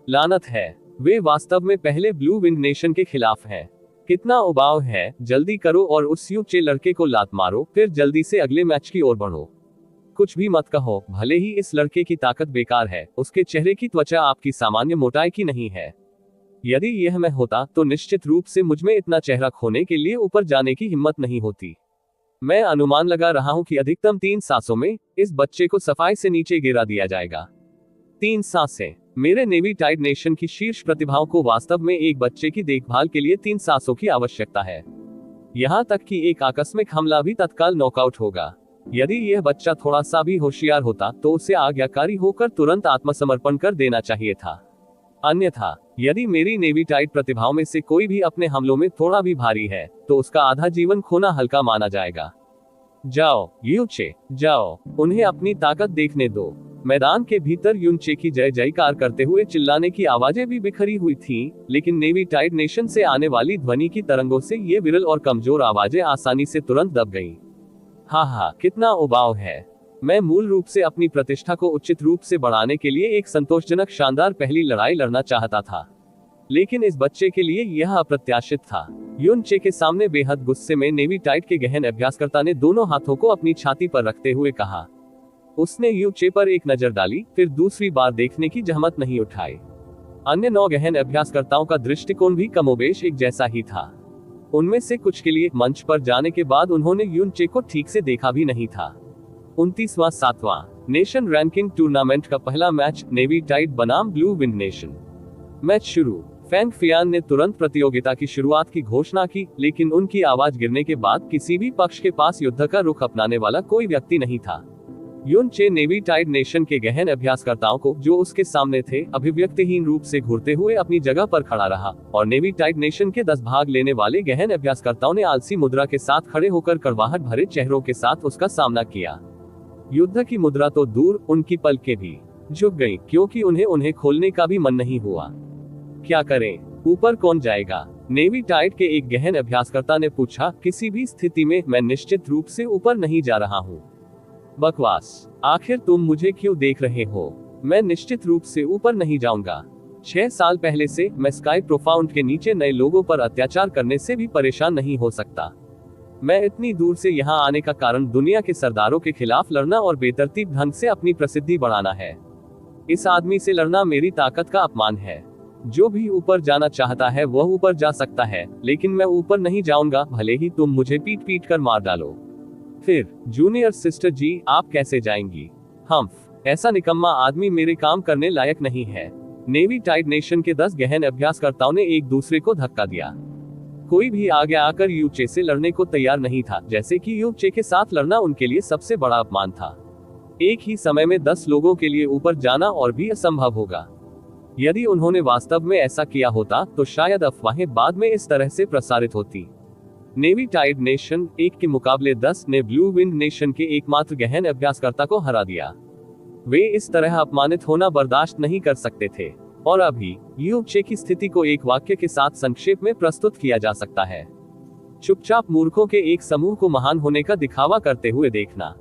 लानत है, वे वास्तव में पहले ब्लू विंड नेशन के खिलाफ हैं। कितना उबाऊ है। जल्दी करो और उस यूचे लड़के को लात मारो, फिर जल्दी से अगले मैच की ओर बढ़ो। कुछ भी मत कहो, भले ही इस लड़के की ताकत बेकार है, उसके चेहरे की त्वचा आपकी सामान्य मोटाई की नहीं है। यदि यह मैं होता तो निश्चित रूप से मुझमें इतना चेहरा खोने के लिए ऊपर जाने की हिम्मत नहीं होती। मैं अनुमान लगा रहा हूं कि अधिकतम 3 सांसों में इस बच्चे को सफाई से नीचे गिरा दिया जाएगा। 3 सांसें। मेरे नेवी टाइड नेशन की शीर्ष प्रतिभाओं को वास्तव में एक बच्चे की देखभाल के लिए 3 सांसों की आवश्यकता है। यहां तक कि एक आकस्मिक हमला भी तत्काल नॉकआउट होगा। यदि यह बच्चा थोड़ा सा भी होशियार होता तो उसे आज्ञाकारी होकर तुरंत आत्मसमर्पण कर देना चाहिए था। अन्यथा, यदि मेरी नेवी टाइड प्रतिभाओं में से कोई भी अपने हमलों में थोड़ा भी भारी है, तो उसका आधा जीवन खोना हल्का माना जाएगा। जाओ यूचे, जाओ, उन्हें अपनी ताकत देखने दो। मैदान के भीतर यूनचे की जय जयकार करते हुए चिल्लाने की आवाजें भी बिखरी हुई थीं, लेकिन नेवी टाइड नेशन से आने वाली ध्वनि की तरंगों से ये विरल और कमजोर आवाजें आसानी से तुरंत दब गईं। हाँ हाँ, कितना उबाऊ है। मैं मूल रूप से अपनी प्रतिष्ठा को उचित रूप से बढ़ाने के लिए एक संतोषजनक शानदार पहली लड़ाई लड़ना चाहता था, लेकिन इस बच्चे के लिए यह अप्रत्याशित था। युन चे के सामने बेहद गुस्से में नेवी टाइड के गहन अभ्यासकर्ता ने दोनों हाथों को अपनी छाती पर रखते हुए कहा। उसने यू चे पर एक नजर डाली, फिर दूसरी बार देखने की जहमत नहीं उठाई। अन्य 9 गहन अभ्यासकर्ताओं का दृष्टिकोण भी कमोबेश एक जैसा ही था। उनमें से कुछ के लिए मंच पर जाने के बाद उन्होंने युन चे को ठीक से देखा भी नहीं था। 29वां 7वां नेशन रैंकिंग टूर्नामेंट का पहला मैच नेवी टाइड बनाम ब्लू विंड नेशन। मैच शुरू। फैंग फियान ने तुरंत प्रतियोगिता की शुरुआत की घोषणा की, लेकिन उनकी आवाज गिरने के बाद किसी भी पक्ष के पास युद्ध का रुख अपनाने वाला कोई व्यक्ति नहीं था। युन चे नेवी टाइड नेशन के गहन अभ्यासकर्ताओं को, जो उसके सामने थे, अभिव्यक्तिहीन रूप से घूरते हुए अपनी जगह पर खड़ा रहा, और नेवी टाइड नेशन के 10 भाग लेने वाले गहन अभ्यासकर्ताओं ने आलसी मुद्रा के साथ खड़े होकर कड़वाहट भरे चेहरों के साथ उसका सामना किया। युद्ध की मुद्रा तो दूर, उनकी पलकें भी झुक गईं, क्योंकि उन्हें खोलने का भी मन नहीं हुआ। क्या करें? ऊपर कौन जाएगा? नेवी टाइड के एक गहन अभ्यासकर्ता ने पूछा। किसी भी स्थिति में मैं निश्चित रूप से ऊपर नहीं जा रहा हूँ। बकवास। आखिर तुम मुझे क्यों देख रहे हो? मैं निश्चित रूप से ऊपर नहीं जाऊंगा। 6 साल पहले से मैं स्काई प्रोफाउंड के नीचे नए लोगों पर अत्याचार करने से भी परेशान नहीं हो सकता। मैं इतनी दूर से यहाँ आने का कारण दुनिया के सरदारों के खिलाफ लड़ना और बेतरतीब ढंग से अपनी प्रसिद्धि बढ़ाना है। इस आदमी से लड़ना मेरी ताकत का अपमान है। जो भी ऊपर जाना चाहता है वह ऊपर जा सकता है, लेकिन मैं ऊपर नहीं जाऊंगा, भले ही तुम मुझे पीट पीट कर मार डालो। फिर जूनियर सिस्टर जी, आप कैसे जाएंगी? ऐसा निकम्मा आदमी मेरे काम करने लायक नहीं है। नेवी टाइड नेशन के 10 गहन अभ्यासकर्ताओं ने एक दूसरे को धक्का दिया। कोई भी आगे आकर यूचे से लड़ने को तैयार नहीं था, जैसे कि यूचे के साथ लड़ना उनके लिए सबसे बड़ा अपमान था। एक ही समय में 10 लोगों के लिए ऊपर जाना और भी असंभव होगा। यदि उन्होंने वास्तव में ऐसा किया होता तो शायद अफवाहें बाद में इस तरह से प्रसारित होती। नेवी टाइड नेशन 1 के मुकाबले 10 ने ब्लू विंड नेशन के एकमात्र गहन अभ्यासकर्ता को हरा दिया। वे इस तरह अपमानित होना बर्दाश्त नहीं कर सकते थे। और अभी यूचे की स्थिति को एक वाक्य के साथ संक्षेप में प्रस्तुत किया जा सकता है। चुपचाप मूर्खों के एक समूह को महान होने का दिखावा करते हुए देखना।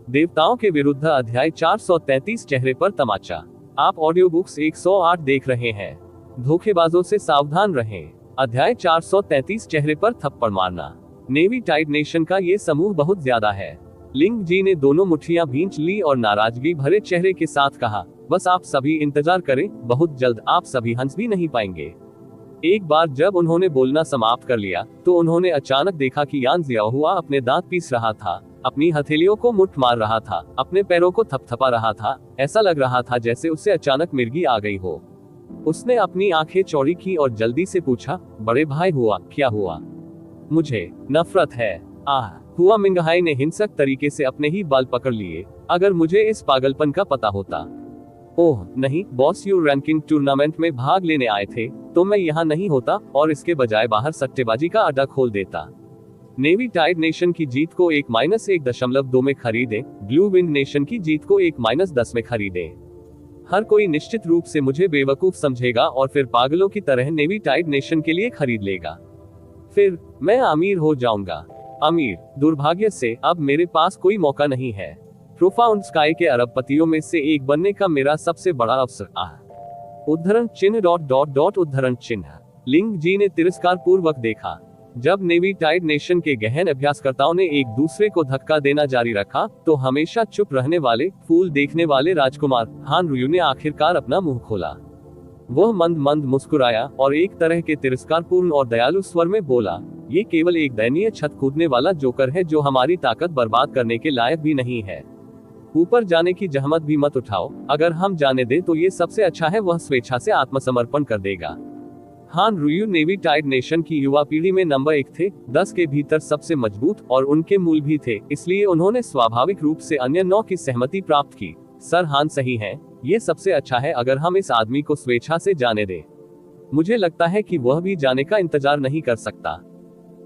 देवताओं के विरुद्ध अध्याय 433 चेहरे पर तमाचा। आप ऑडियो बुक्स 108 देख रहे हैं। धोखेबाजों से सावधान रहें। अध्याय 433 चेहरे पर थप्पड़ मारना। नेवी टाइड नेशन का ये समूह बहुत ज्यादा है। लिंग जी ने दोनों मुट्ठियां भींच ली और नाराजगी भरे चेहरे के साथ कहा, बस आप सभी इंतजार करें, बहुत जल्द आप सभी हंस भी नहीं पाएंगे। एक बार जब उन्होंने बोलना समाप्त कर लिया तो उन्होंने अचानक देखा कि यान जियाहुआ अपने दांत पीस रहा था, अपनी हथेलियों को मुट्ठ मार रहा था, अपने पैरों को थपथपा रहा था। ऐसा लग रहा था जैसे उससे अचानक मिर्गी आ गई हो। उसने अपनी आंखें चौड़ी की और जल्दी से पूछा, बड़े भाई हुआ क्या हुआ? मुझे नफरत है। आह, हुआ मिंगहाई ने हिंसक तरीके से अपने ही बाल पकड़ लिए। अगर मुझे इस पागलपन का पता होता। ओह नहीं बॉस, यू रैंकिंग टूर्नामेंट में भाग लेने आए थे तो मैं यहाँ नहीं होता और इसके बजाय बाहर सट्टेबाजी का अड्डा खोल देता। नेवी टाइड नेशन की जीत को 1-1.2 में खरीदें, ब्लू विंड नेशन की जीत को 1-10 में खरीदें। हर कोई निश्चित रूप से मुझे बेवकूफ समझेगा और फिर पागलों की तरह नेवी टाइड नेशन के लिए खरीद लेगा। फिर मैं अमीर हो जाऊंगा। अमीर? दुर्भाग्य से अब मेरे पास कोई मौका नहीं है। प्रोफाउंड स्काई के अरबपतियों में से एक बनने का मेरा सबसे बड़ा अवसर। उद्धरण चिन्ह ... उद्धरण चिन्ह। लिंग जी ने तिरस्कार पूर्वक देखा। जब नेवी टाइड नेशन के गहन अभ्यासकर्ताओं ने एक दूसरे को धक्का देना जारी रखा तो हमेशा चुप रहने वाले, फूल देखने वाले राजकुमार हान रुयू ने आखिरकार अपना मुंह खोला। वह मंद मंद मुस्कुराया और एक तरह के तिरस्कारपूर्ण और दयालु स्वर में बोला, ये केवल एक दयनीय छत कूदने वाला जोकर है जो हमारी ताकत बर्बाद करने के लायक भी नहीं है। ऊपर जाने की जहमत भी मत उठाओ। अगर हम जाने दें तो ये सबसे अच्छा है, वह स्वेच्छा से आत्मसमर्पण कर देगा। हान रुयू नेवी टाइड नेशन की युवा पीढ़ी में नंबर 1 थे, 10 के भीतर सबसे मजबूत, और उनके मूल भी थे, इसलिए उन्होंने स्वाभाविक रूप से अन्य 9 की सहमति प्राप्त की। सर हान सही हैं, ये सबसे अच्छा है अगर हम इस आदमी को स्वेच्छा से जाने दें। मुझे लगता है कि वह भी जाने का इंतजार नहीं कर सकता।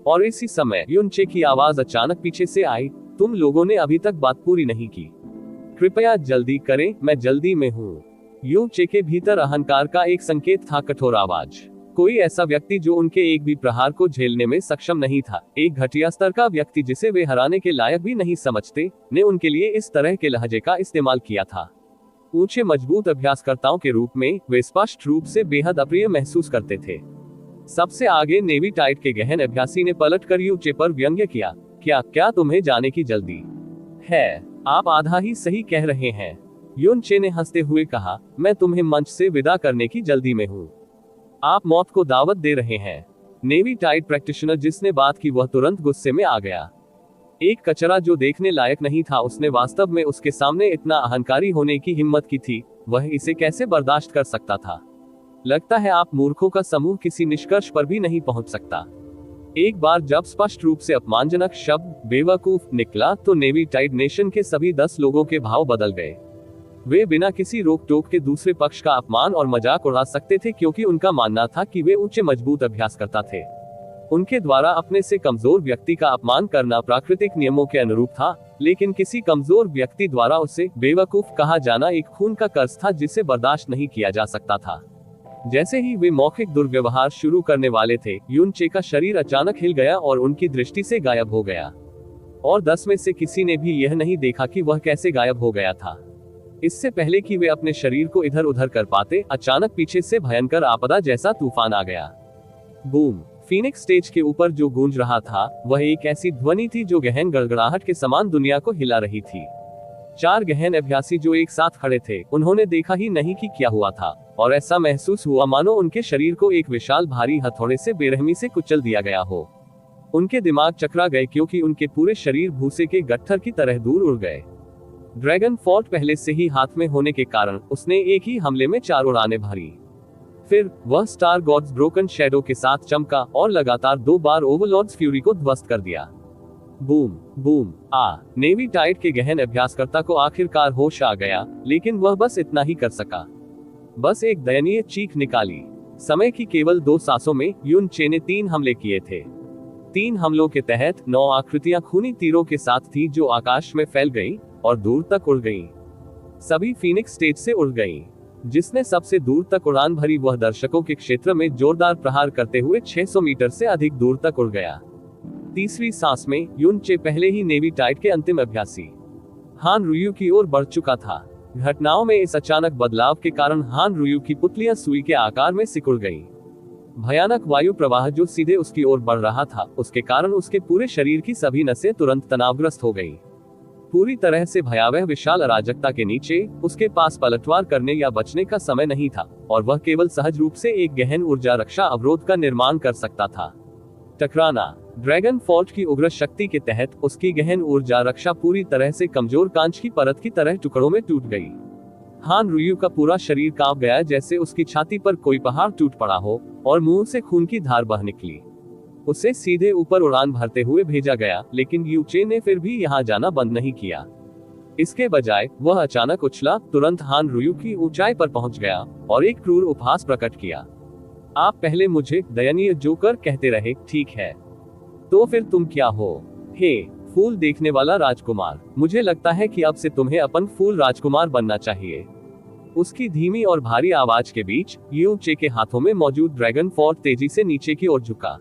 और इसी समय युनचे की आवाज अचानक पीछे से आई, तुम लोगों ने अभी तक बात पूरी नहीं की, कृपया जल्दी करें, मैं जल्दी में हूँ। युनचे के भीतर अहंकार का एक संकेत था, कठोर आवाज। कोई ऐसा व्यक्ति जो उनके एक भी प्रहार को झेलने में सक्षम नहीं था, एक घटिया स्तर का व्यक्ति जिसे वे हराने के लायक भी नहीं समझते, ने उनके लिए इस तरह के लहजे का इस्तेमाल किया था। ऊंचे मजबूत अभ्यासकर्ताओं के रूप में वे स्पष्ट रूप से बेहद अप्रिय महसूस करते थे। सबसे आगे नेवी टाइड के गहन अभ्यासी ने पलटकर युनचे पर व्यंग्य किया, क्या तुम्हें जाने की जल्दी है? आप आधा ही सही कह रहे हैं। युनचे ने हंसते हुए कहा, मैं तुम्हें मंच से विदा करने की जल्दी में हूँ। आप मौत को दावत दे रहे हैं। नेवी टाइड प्रैक्टिशनर जिसने बात की वह तुरंत गुस्से में आ गया। एक कचरा जो देखने लायक नहीं था, उसने वास्तव में उसके सामने इतना अहंकारी होने की हिम्मत की थी, वह इसे कैसे बर्दाश्त कर सकता था? लगता है आप मूर्खों का समूह किसी निष्कर्ष पर भी नहीं पहुंच सकता। एक बार जब स्पष्ट रूप से अपमानजनक शब्द बेवकूफ निकला तो नेवी टाइड नेशन के सभी 10 लोगों के भाव बदल गए। वे बिना किसी रोक टोक के दूसरे पक्ष का अपमान और मजाक उड़ा सकते थे, क्योंकि उनका मानना था कि वे ऊंचे मजबूत अभ्यासकर्ता थे। उनके द्वारा अपने से कमजोर व्यक्ति का अपमान करना प्राकृतिक नियमों के अनुरूप था, लेकिन किसी कमजोर व्यक्ति द्वारा उसे बेवकूफ कहा जाना एक खून का कर्ज था जिसे बर्दाश्त नहीं किया जा सकता था। जैसे ही वे मौखिक दुर्व्यवहार शुरू करने वाले थे, युनचे का शरीर अचानक हिल गया और उनकी दृष्टि से गायब हो गया। और 10 में से किसी ने भी यह नहीं देखा कि वह कैसे गायब हो गया था। इससे पहले कि वे अपने शरीर को इधर उधर कर पाते, अचानक पीछे से भयंकर आपदा जैसा तूफान आ गया। बूम! फीनिक्स स्टेज के ऊपर जो गूंज रहा था वह एक ऐसी ध्वनि थी जो गहन गड़गड़ाहट के समान दुनिया को हिला रही थी। 4 गहन अभ्यासी जो एक साथ खड़े थे, उन्होंने देखा ही नहीं कि क्या हुआ था, और ऐसा महसूस हुआ मानो उनके शरीर को एक विशाल भारी हथौड़े से बेरहमी से कुचल दिया गया हो। उनके दिमाग चकरा गए क्योंकि उनके पूरे शरीर भूसे के गट्ठर की तरह दूर उड़ गए। ड्रैगन फोर्ट पहले से ही हाथ में होने के कारण उसने एक ही हमले में 4 उड़ानें भरी। फिर वह स्टार गॉड्स ब्रोकन शैडो के साथ चमका और लगातार 2 बार ओवरलॉर्ड्स फ्यूरी को ध्वस्त कर दिया। बूम बूम आ! नेवी टाइड के गहन अभ्यासकर्ता को आखिरकार होश आ गया, लेकिन वह बस इतना ही कर सका। बस एक दयनीय चीख निकाली। समय की केवल 2 सांसों में युनचे ने 3 हमले किए थे। 3 हमलों के तहत 9 आकृतियां खूनी तीरों के साथ थी जो आकाश में फैल गईं और दूर तक उड़ गईं। सभी फीनिक्स स्टेज से उड़ गईं। जिसने सबसे दूर तक उड़ान भरी वह दर्शकों के क्षेत्र में जोरदार प्रहार करते हुए 600 मीटर से अधिक दूर तक उड़ गया। तीसरी सांस में युनचे पहले ही नेवी टाइड के अंतिम अभ्यासी हान रुयू की ओर बढ़ चुका था। घटनाओं में इस अचानक बदलाव के कारण हान रुयू की पुतलियां सुई के आकार में सिकुड़ गईं। भयानक वायु प्रवाह जो सीधे उसकी ओर बढ़ रहा था, उसके कारण उसके पूरे शरीर की सभी नसें तुरंत तनावग्रस्त हो गईं। पूरी तरह से भयावह विशाल अराजकता के नीचे उसके पास पलटवार करने या बचने का समय नहीं था, और वह केवल सहज रूप से एक गहन ऊर्जा रक्षा अवरोध का निर्माण कर सकता था। टकराना। ड्रैगन फोर्ट की उग्र शक्ति के तहत उसकी गहन ऊर्जा रक्षा पूरी तरह से कमजोर कांच की परत की तरह टुकड़ों में टूट गई। हान रुयू का पूरा शरीर कांप गया, जैसे उसकी छाती पर कोई पहाड़ टूट पड़ा हो और मुंह से खून की धार बह निकली। उसे सीधे ऊपर उड़ान भरते हुए भेजा गया, लेकिन यू चे ने फिर भी यहाँ जाना बंद नहीं किया। इसके बजाय वह अचानक उछला, तुरंत हान रुयू की ऊंचाई पर पहुंच गया और एक क्रूर उपहास प्रकट किया। आप पहले मुझे दयनीय जोकर कहते रहे, ठीक है, तो फिर तुम क्या हो? हे फूल देखने वाला राजकुमार, मुझे लगता है कि अब से तुम्हें अपन फूल राजकुमार बनना चाहिए। उसकी धीमी और भारी आवाज के बीच यू चे के हाथों में मौजूद ड्रैगन फोर्ट तेजी से नीचे की ओर झुका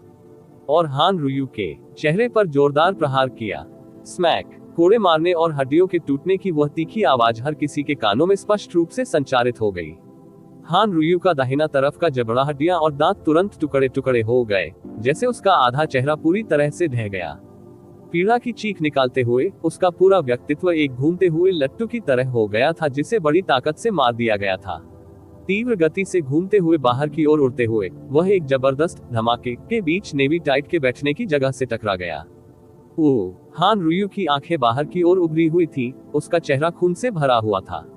और हान रुयू के चेहरे पर जोरदार प्रहार किया। स्मैक। कोड़े मारने और हड्डियों के टूटने की वह तीखी आवाज हर किसी के कानों में स्पष्ट रूप से संचारित हो गई। हान रुयू का दाहिना तरफ का जबड़ा, हड्डियां और दांत तुरंत टुकड़े टुकड़े हो गए, जैसे उसका आधा चेहरा पूरी तरह से ढह गया। पीड़ा की चीख निकालते हुए उसका पूरा व्यक्तित्व एक घूमते हुए लट्टू की तरह हो गया था, जिसे बड़ी ताकत से मार दिया गया था। तीव्र गति से घूमते हुए बाहर की ओर उड़ते हुए वह एक जबरदस्त धमाके के बीच नेवी टाइट के बैठने की जगह से टकरा गया। हान रुयू की आंखें बाहर की ओर उभरी हुई थी, उसका चेहरा खून से भरा हुआ था।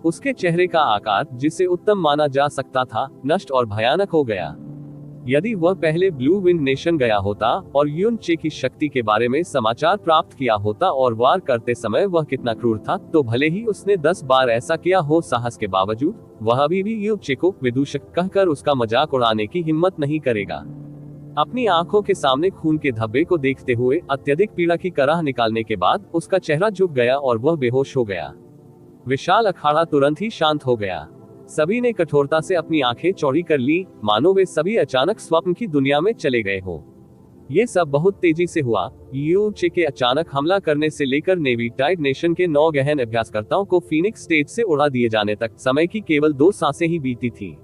उसके चेहरे का आकार, जिसे उत्तम माना जा सकता था, नष्ट और भयानक हो गया। यदि वह पहले ब्लू विंड नेशन गया होता और यून चे की शक्ति के बारे में समाचार प्राप्त किया होता और वार करते समय वह कितना क्रूर था, तो भले ही उसने 10 बार ऐसा किया हो, साहस के बावजूद वह अभी भी यून चे को विदूषक कहकर उसका मजाक उड़ाने की हिम्मत नहीं करेगा। अपनी आंखों के सामने खून के धब्बे को देखते हुए अत्यधिक पीड़ा की कराह निकालने के बाद उसका चेहरा झुक गया और वह बेहोश हो गया। विशाल अखाड़ा तुरंत ही शांत हो गया। सभी ने कठोरता से अपनी आंखें चौड़ी कर ली, मानो वे सभी अचानक स्वप्न की दुनिया में चले गए हो। ये सब बहुत तेजी से हुआ। यू चे के अचानक हमला करने से लेकर नेवी टाइड नेशन के 9 गहन अभ्यासकर्ताओं को फीनिक्स स्टेज से उड़ा दिए जाने तक समय की केवल 2 सांसें ही बीती थी।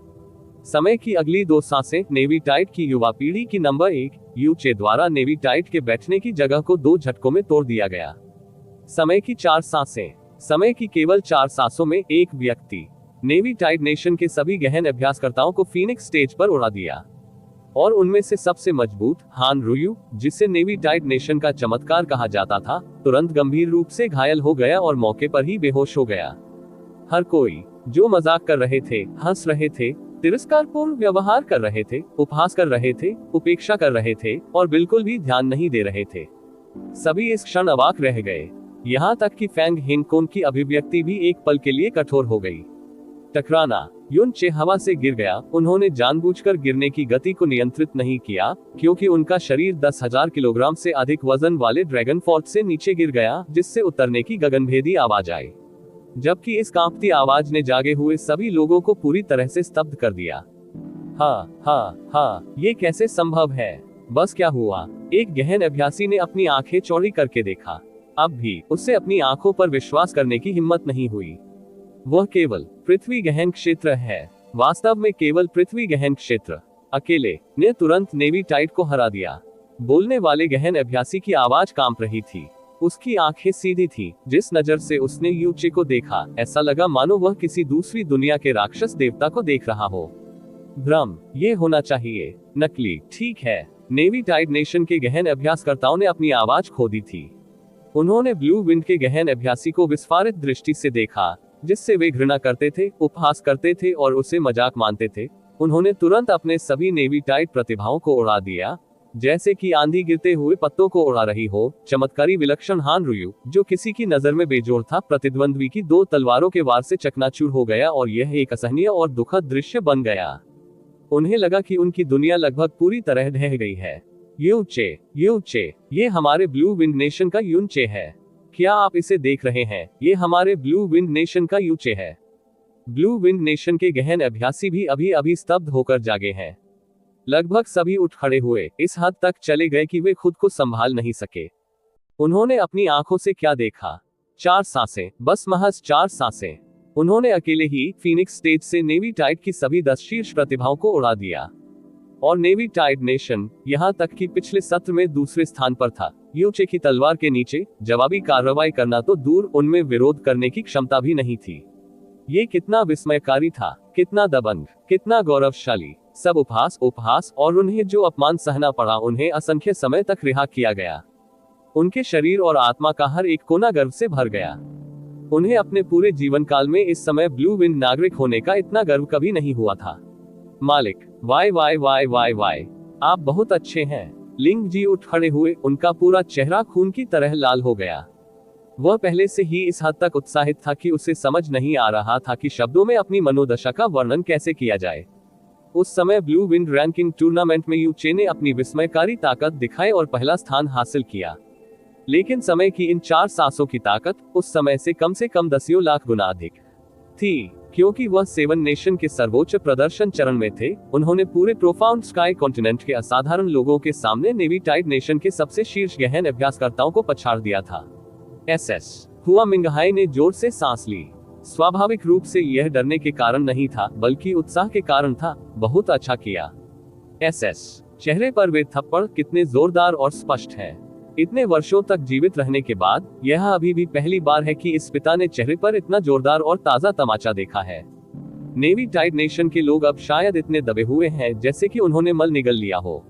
समय की अगली 2 सांसें नेवी टाइड की युवा पीढ़ी की नंबर 1 यू चे द्वारा नेवी टाइड के बैठने की जगह को 2 झटकों में तोड़ दिया गया। समय की 4 सांसें। समय की केवल 4 सांसों में एक व्यक्ति नेवी टाइड नेशन के सभी गहन अभ्यासकर्ताओं को फीनिक्स स्टेज पर उड़ा दिया, और उनमें से सबसे मजबूत हान रुयू, जिसे नेवी टाइड नेशन का चमत्कार कहा जाता था, तुरंत गंभीर रूप से घायल हो गया और मौके पर ही बेहोश हो गया। हर कोई जो मजाक कर रहे थे, हंस रहे थे, तिरस्कारपूर्ण व्यवहार कर रहे थे, उपहास कर रहे थे, उपेक्षा कर रहे थे और बिल्कुल भी ध्यान नहीं दे रहे थे, सभी इस क्षण अवाक रह गए। यहाँ तक कि फैंग हिंगकोन की अभिव्यक्ति भी एक पल के लिए कठोर हो गई। टकराना। यून चे हवा से गिर गया। उन्होंने जानबूझकर गिरने की गति को नियंत्रित नहीं किया, क्योंकि उनका शरीर 10,000 किलोग्राम से अधिक वजन वाले ड्रैगन फोर्ट से नीचे गिर गया, जिससे उतरने की गगनभेदी आवाज आई, जबकि इस कांपती आवाज ने जागे हुए सभी लोगों को पूरी तरह से स्तब्ध कर दिया। हाँ, ये कैसे संभव है? बस क्या हुआ? एक गहन अभ्यासी ने अपनी आंखें चौड़ी करके देखा। अब भी उससे अपनी आंखों पर विश्वास करने की हिम्मत नहीं हुई। वह केवल पृथ्वी गहन क्षेत्र है, वास्तव में केवल पृथ्वी गहन क्षेत्र अकेले ने तुरंत नेवी टाइड को हरा दिया। बोलने वाले गहन अभ्यासी की आवाज कांप रही थी। उसकी आंखें सीधी थी। जिस नजर से उसने यू चे को देखा, ऐसा लगा मानो वह किसी दूसरी दुनिया के राक्षस देवता को देख रहा हो। भ्रम, ये होना चाहिए नकली। ठीक है, नेवी टाइड नेशन के गहन अभ्यासकर्ताओं ने अपनी आवाज खो दी थी। उन्होंने ब्लू विंड के गहन अभ्यासी को विस्फारित दृष्टि से देखा, जिससे वे घृणा करते थे, उपहास करते थे और उसे मजाक मानते थे। उन्होंने तुरंत अपने सभी नेवी टाइड प्रतिभाओं को उड़ा दिया, जैसे कि आंधी गिरते हुए पत्तों को उड़ा रही हो। चमत्कारी विलक्षण हान रुयू, जो किसी की नजर में बेजोड़ था, प्रतिद्वंद्वी की 2 तलवारों के वार से चकनाचूर हो गया और यह एक असहनीय और दुखद दृश्य बन गया। उन्हें लगा कि उनकी दुनिया लगभग पूरी तरह ढह गई है। यू चे, ये हमारे ब्लू विंड नेशन का यून चे है। क्या आप इसे देख रहे हैं? ये हमारे ब्लू विंड नेशन का यू चे है। ब्लू विंड नेशन के गहन अभ्यासी भी अभी स्तब्ध होकर जागे हैं। लगभग सभी उठ खड़े हुए, इस हद तक चले गए कि वे खुद को संभाल नहीं सके। उन्होंने अपनी आंखों से क्या देखा? 4 सांसें, बस महज 4 सांसें। उन्होंने अकेले ही फीनिक्स स्टेज से नेवी टाइड की सभी 10 शीर्ष प्रतिभाओं को उड़ा दिया। और नेवी टाइड नेशन यहां तक कि पिछले सत्र में दूसरे स्थान पर था। यूचे की तलवार के नीचे जवाबी कार्रवाई करना तो दूर, उनमें विरोध करने की क्षमता भी नहीं थी। ये कितना विस्मयकारी था, कितना दबंग, कितना गौरवशाली। सब उपहास और उन्हें जो अपमान सहना पड़ा, उन्हें असंख्य समय तक रिहा किया गया। उनके शरीर और आत्मा का हर एक कोना गर्व से भर गया। उन्हें अपने पूरे जीवन काल में इस समय ब्लू विंड नागरिक होने का इतना गर्व कभी नहीं हुआ था। मालिक, वाय वाय वाय वाय वाय, आप बहुत अच्छे हैं। लिंग जी उठ खड़े हुए, उनका पूरा चेहरा खून की तरह लाल हो गया। वह पहले से ही इस हद तक उत्साहित था कि उसे समझ नहीं आ रहा था कि शब्दों में अपनी मनोदशा का वर्णन कैसे किया जाए। उस समय ब्लू विंड रैंकिंग टूर्नामेंट में यूचे ने अपनी विस्मयकारी ताकत दिखाई और पहला स्थान हासिल किया। लेकिन समय की इन 4 सांसों की ताकत उस समय से कम दसियों लाख गुना अधिक थी। क्योंकि वह 7 नेशन के सर्वोच्च प्रदर्शन चरण में थे, उन्होंने पूरे प्रोफाउंड स्काई कॉन्टिनेंट के असाधारण लोगों के सामने नेवी टाइड नेशन के सबसे शीर्ष गहन अभ्यासकर्ताओं को पछाड़ दिया था। एसएस हुआ मिंगहाई ने जोर से सांस ली। स्वाभाविक रूप से यह डरने के कारण नहीं था, बल्कि उत्साह के कारण था। बहुत अच्छा किया एसएस। चेहरे पर वे थप्पड़ कितने जोरदार और स्पष्ट हैं। इतने वर्षों तक जीवित रहने के बाद यह अभी भी पहली बार है कि इस पिता ने चेहरे पर इतना जोरदार और ताजा तमाचा देखा है। नेवी टाइड नेशन के लोग अब शायद इतने दबे हुए हैं जैसे कि उन्होंने मल निगल लिया हो।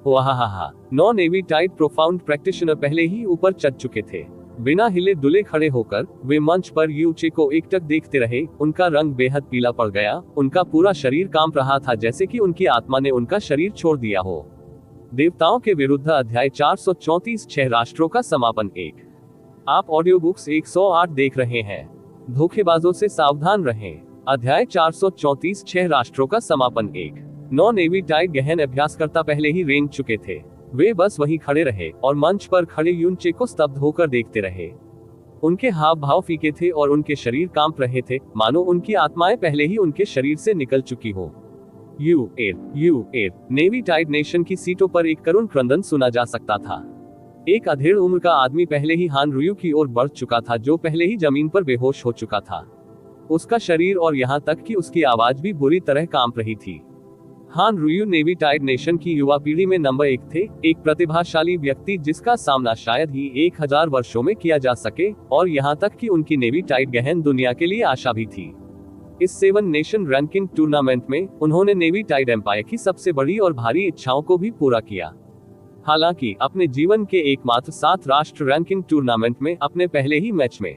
वाह, 9 नेवी टाइड प्रोफाउंड प्रैक्टिशनर पहले ही ऊपर चढ़ चुके थे। बिना हिले डुले खड़े होकर वे मंच पर यूचे को एकटक देखते रहे। उनका रंग बेहद पीला पड़ गया, उनका पूरा शरीर कांप रहा था जैसे कि उनकी आत्मा ने उनका शरीर छोड़ दिया हो। देवताओं के विरुद्ध अध्याय 434 6 राष्ट्रों का समापन 1। आप ऑडियो बुक्स 108 देख रहे हैं। धोखेबाजों से सावधान रहें। अध्याय 434 6 राष्ट्रों का समापन 1। 9 नेवी टाइड गहन अभ्यासकर्ता पहले ही रेंग चुके थे। वे बस वहीं खड़े रहे और मंच पर खड़े यूचे को स्तब्ध होकर देखते रहे। उनके हाव भाव फीके थे और उनके शरीर कांप रहे थे, मानो उनकी आत्माएं पहले ही उनके शरीर से निकल चुकी हो। यू8 नेवी टाइड नेशन की सीटों पर एक करुण क्रंदन सुना जा सकता था। एक अधेड़ उम्र का आदमी पहले ही हान रुयू की ओर बढ़ चुका था, जो पहले ही जमीन पर बेहोश हो चुका था। उसका शरीर और यहाँ तक कि उसकी आवाज भी बुरी तरह कांप रही थी। हान रुयू नेवी टाइड नेशन की युवा पीढ़ी में नंबर 1 थे, एक प्रतिभाशाली व्यक्ति जिसका सामना शायद ही 1000 वर्षों में किया जा सके, और यहाँ तक कि उनकी नेवी टाइड गहन दुनिया के लिए आशा भी थी। इस 7 नेशन रैंकिंग टूर्नामेंट में उन्होंने नेवी टाइड एम्पायर की सबसे बड़ी और भारी इच्छाओं को भी पूरा किया। हालांकि अपने जीवन के एकमात्र 7 राष्ट्र रैंकिंग टूर्नामेंट में अपने पहले ही मैच में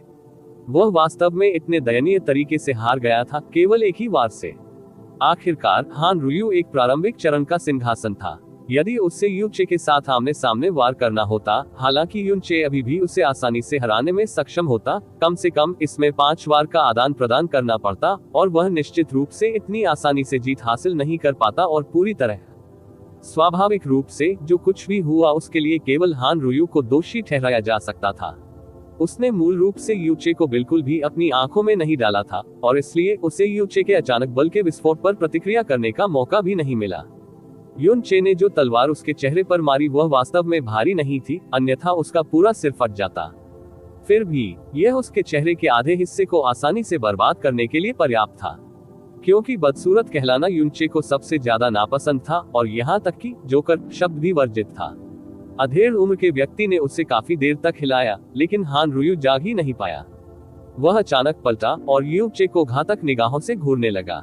वह वास्तव में इतने दयनीय तरीके से हार गया था, केवल एक ही वार से। आखिरकार हान रुयू एक प्रारंभिक चरण का सिंहासन था। यदि उससे यूचे के साथ आमने सामने वार करना होता, हालांकि यूचे अभी भी उसे आसानी से हराने में सक्षम होता, कम से कम इसमें 5 वार का आदान प्रदान करना पड़ता, और वह निश्चित रूप से इतनी आसानी से जीत हासिल नहीं कर पाता। और पूरी तरह स्वाभाविक रूप से जो कुछ भी हुआ उसके लिए केवल हान रुयू को दोषी ठहराया जा सकता था। उसने मूल रूप से यूचे को बिल्कुल भी अपनी आंखों में नहीं डाला था, और इसलिए उसे यूचे के अचानक बल के विस्फोट पर प्रतिक्रिया करने का मौका भी नहीं मिला। यूचे ने जो तलवार उसके चेहरे पर मारी वह वास्तव में भारी नहीं थी, अन्यथा उसका पूरा सिर फट जाता। फिर भी यह उसके चेहरे के आधे हिस्से को आसानी से बर्बाद करने के लिए पर्याप्त था, क्योंकि बदसूरत कहलाना यूचे को सबसे ज्यादा नापसंद था, और यहाँ तक कि जोकर शब्द भी वर्जित था। अधेड़ उम्र के व्यक्ति ने उसे काफी देर तक हिलाया, लेकिन हान रुयू जाग ही नहीं पाया। वह अचानक पलटा और यूचे को घातक निगाहों से घूरने लगा।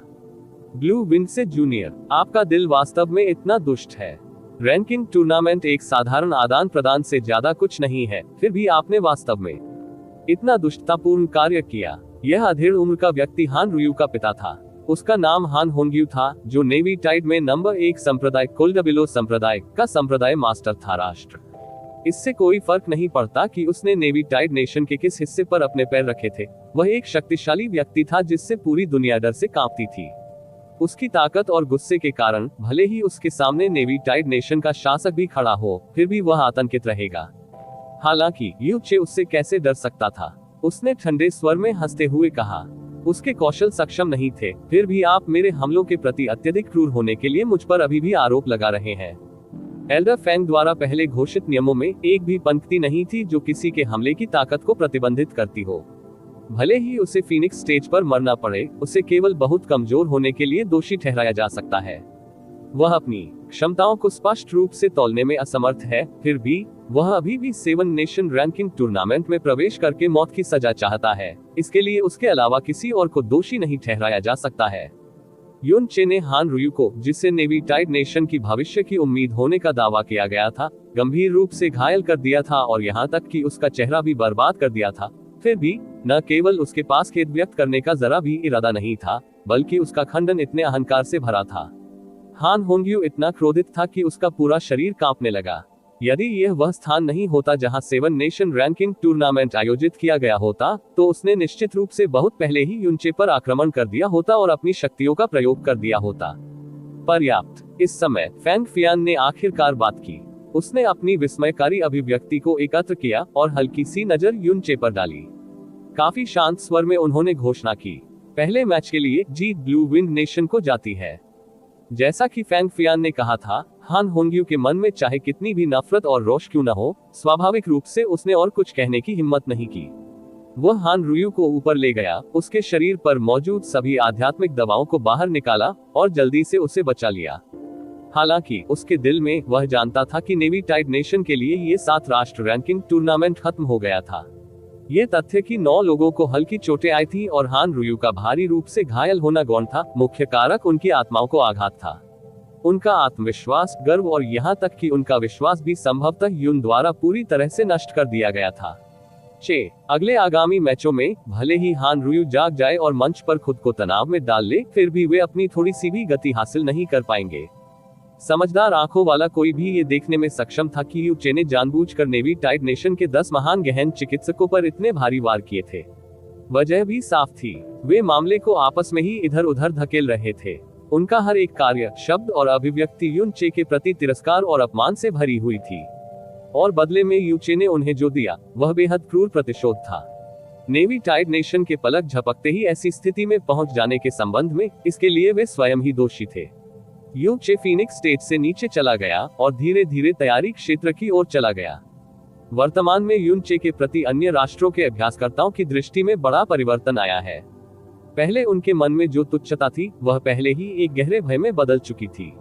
ब्लू विंड से जूनियर, आपका दिल वास्तव में इतना दुष्ट है। रैंकिंग टूर्नामेंट एक साधारण आदान प्रदान से ज्यादा कुछ नहीं है, फिर भी आपने वास्तव में इतना दुष्टतापूर्ण कार्य किया। यह अधेड़ उम्र का व्यक्ति हान रुयू का पिता था। उसका नाम हान होंग्यू था, जो नेवी टाइड में नंबर 1 संप्रदाय कोल्डबिलो संप्रदाय का संप्रदाय मास्टर था। राष्ट्र इससे कोई फर्क नहीं पड़ता कि उसने नेवी टाइड नेशन के किस हिस्से पर अपने पैर रखे थे। वह एक शक्तिशाली व्यक्ति था जिससे पूरी दुनिया डर से कांपती थी। उसकी ताकत और गुस्से के कारण भले ही उसके सामने नेवी टाइड नेशन का शासक भी खड़ा हो, फिर भी वह आतंकित रहेगा। हालांकि यूचे उससे कैसे डर सकता था। उसने ठंडे स्वर में हंसते हुए कहा, उसके कौशल सक्षम नहीं थे, फिर भी आप मेरे हमलों के प्रति अत्यधिक क्रूर होने के लिए मुझ पर अभी भी आरोप लगा रहे हैं। एल्डर फैंग द्वारा पहले घोषित नियमों में एक भी पंक्ति नहीं थी जो किसी के हमले की ताकत को प्रतिबंधित करती हो। भले ही उसे फीनिक्स स्टेज पर मरना पड़े, उसे केवल बहुत कमजोर होने के लिए दोषी ठहराया जा सकता है। वह अपनी क्षमताओं को स्पष्ट रूप से तौलने में असमर्थ है, फिर भी वह अभी भी 7 नेशन रैंकिंग टूर्नामेंट में प्रवेश करके मौत की सजा चाहता है। इसके लिए उसके अलावा किसी और को दोषी नहीं ठहराया जा सकता है। युन चे ने हान रुयु को, जिससे नेवी टाइड नेशन की भविष्य की उम्मीद होने का दावा किया गया था, गंभीर रूप से घायल कर दिया था और यहाँ तक कि उसका चेहरा भी बर्बाद कर दिया था। फिर भी न केवल उसके पास खेद व्यक्त करने का जरा भी इरादा नहीं था, बल्कि उसका खंडन इतने अहंकार से भरा था। हान होंग्यू इतना क्रोधित था कि उसका पूरा शरीर कांपने लगा। यदि यह वह स्थान नहीं होता जहां 7 नेशन रैंकिंग टूर्नामेंट आयोजित किया गया होता, तो उसने निश्चित रूप से बहुत पहले ही युनचे पर आक्रमण कर दिया होता और अपनी शक्तियों का प्रयोग कर दिया होता। पर्याप्त। इस समय फैंग फियान ने आखिरकार बात की। उसने अपनी विस्मयकारी अभिव्यक्ति को एकत्र किया और हल्की सी नजर युनचे पर डाली। काफी शांत स्वर में उन्होंने घोषणा की, पहले मैच के लिए जीत ब्लू विंड नेशन को जाती है। जैसा कि फैंग फियान ने कहा था, हान होंग्यू के मन में चाहे कितनी भी नफरत और रोष क्यों न हो, स्वाभाविक रूप से उसने और कुछ कहने की हिम्मत नहीं की। वह हान रुयु को ऊपर ले गया, उसके शरीर पर मौजूद सभी आध्यात्मिक दबावों को बाहर निकाला और जल्दी से उसे बचा लिया। हालांकि उसके दिल में वह जानता था कि नेवी टाइड नेशन के लिए ये 7 राष्ट्र रैंकिंग टूर्नामेंट खत्म हो गया था। ये तथ्य कि 9 लोगों को हल्की चोटें आई थी और हान रुयु का भारी रूप से घायल होना गौण था, मुख्य कारक उनकी आत्माओं को आघात था। उनका आत्मविश्वास, गर्व और यहाँ तक कि उनका विश्वास भी संभवतः युन द्वारा पूरी तरह से नष्ट कर दिया गया था। अगले आगामी मैचों में भले ही हान रुयु जाग जाए और मंच पर खुद को तनाव में डाल ले, फिर भी वे अपनी थोड़ी सी भी गति हासिल नहीं कर पाएंगे। समझदार आंखों वाला कोई भी ये देखने में सक्षम था कि यू चे ने जानबूझकर नेवी टाइड नेशन के 10 महान गहन चिकित्सकों पर इतने भारी वार किए थे। वजह भी साफ थी, वे मामले को आपस में ही इधर उधर धकेल रहे थे। उनका हर एक कार्य, शब्द और अभिव्यक्ति युन चे के प्रति तिरस्कार और अपमान से भरी हुई थी, और बदले में यू चे ने उन्हें जो दिया वह बेहद क्रूर प्रतिशोध था। नेवी टाइड नेशन के पलक झपकते ही ऐसी स्थिति में पहुंच जाने के संबंध में इसके लिए वे स्वयं ही दोषी थे। यू चे फीनिक्स स्टेज से नीचे चला गया और धीरे धीरे तैयारी क्षेत्र की ओर चला गया। वर्तमान में युन चे के प्रति अन्य राष्ट्रों के अभ्यासकर्ताओं की दृष्टि में बड़ा परिवर्तन आया है। पहले उनके मन में जो तुच्छता थी, वह पहले ही एक गहरे भय में बदल चुकी थी,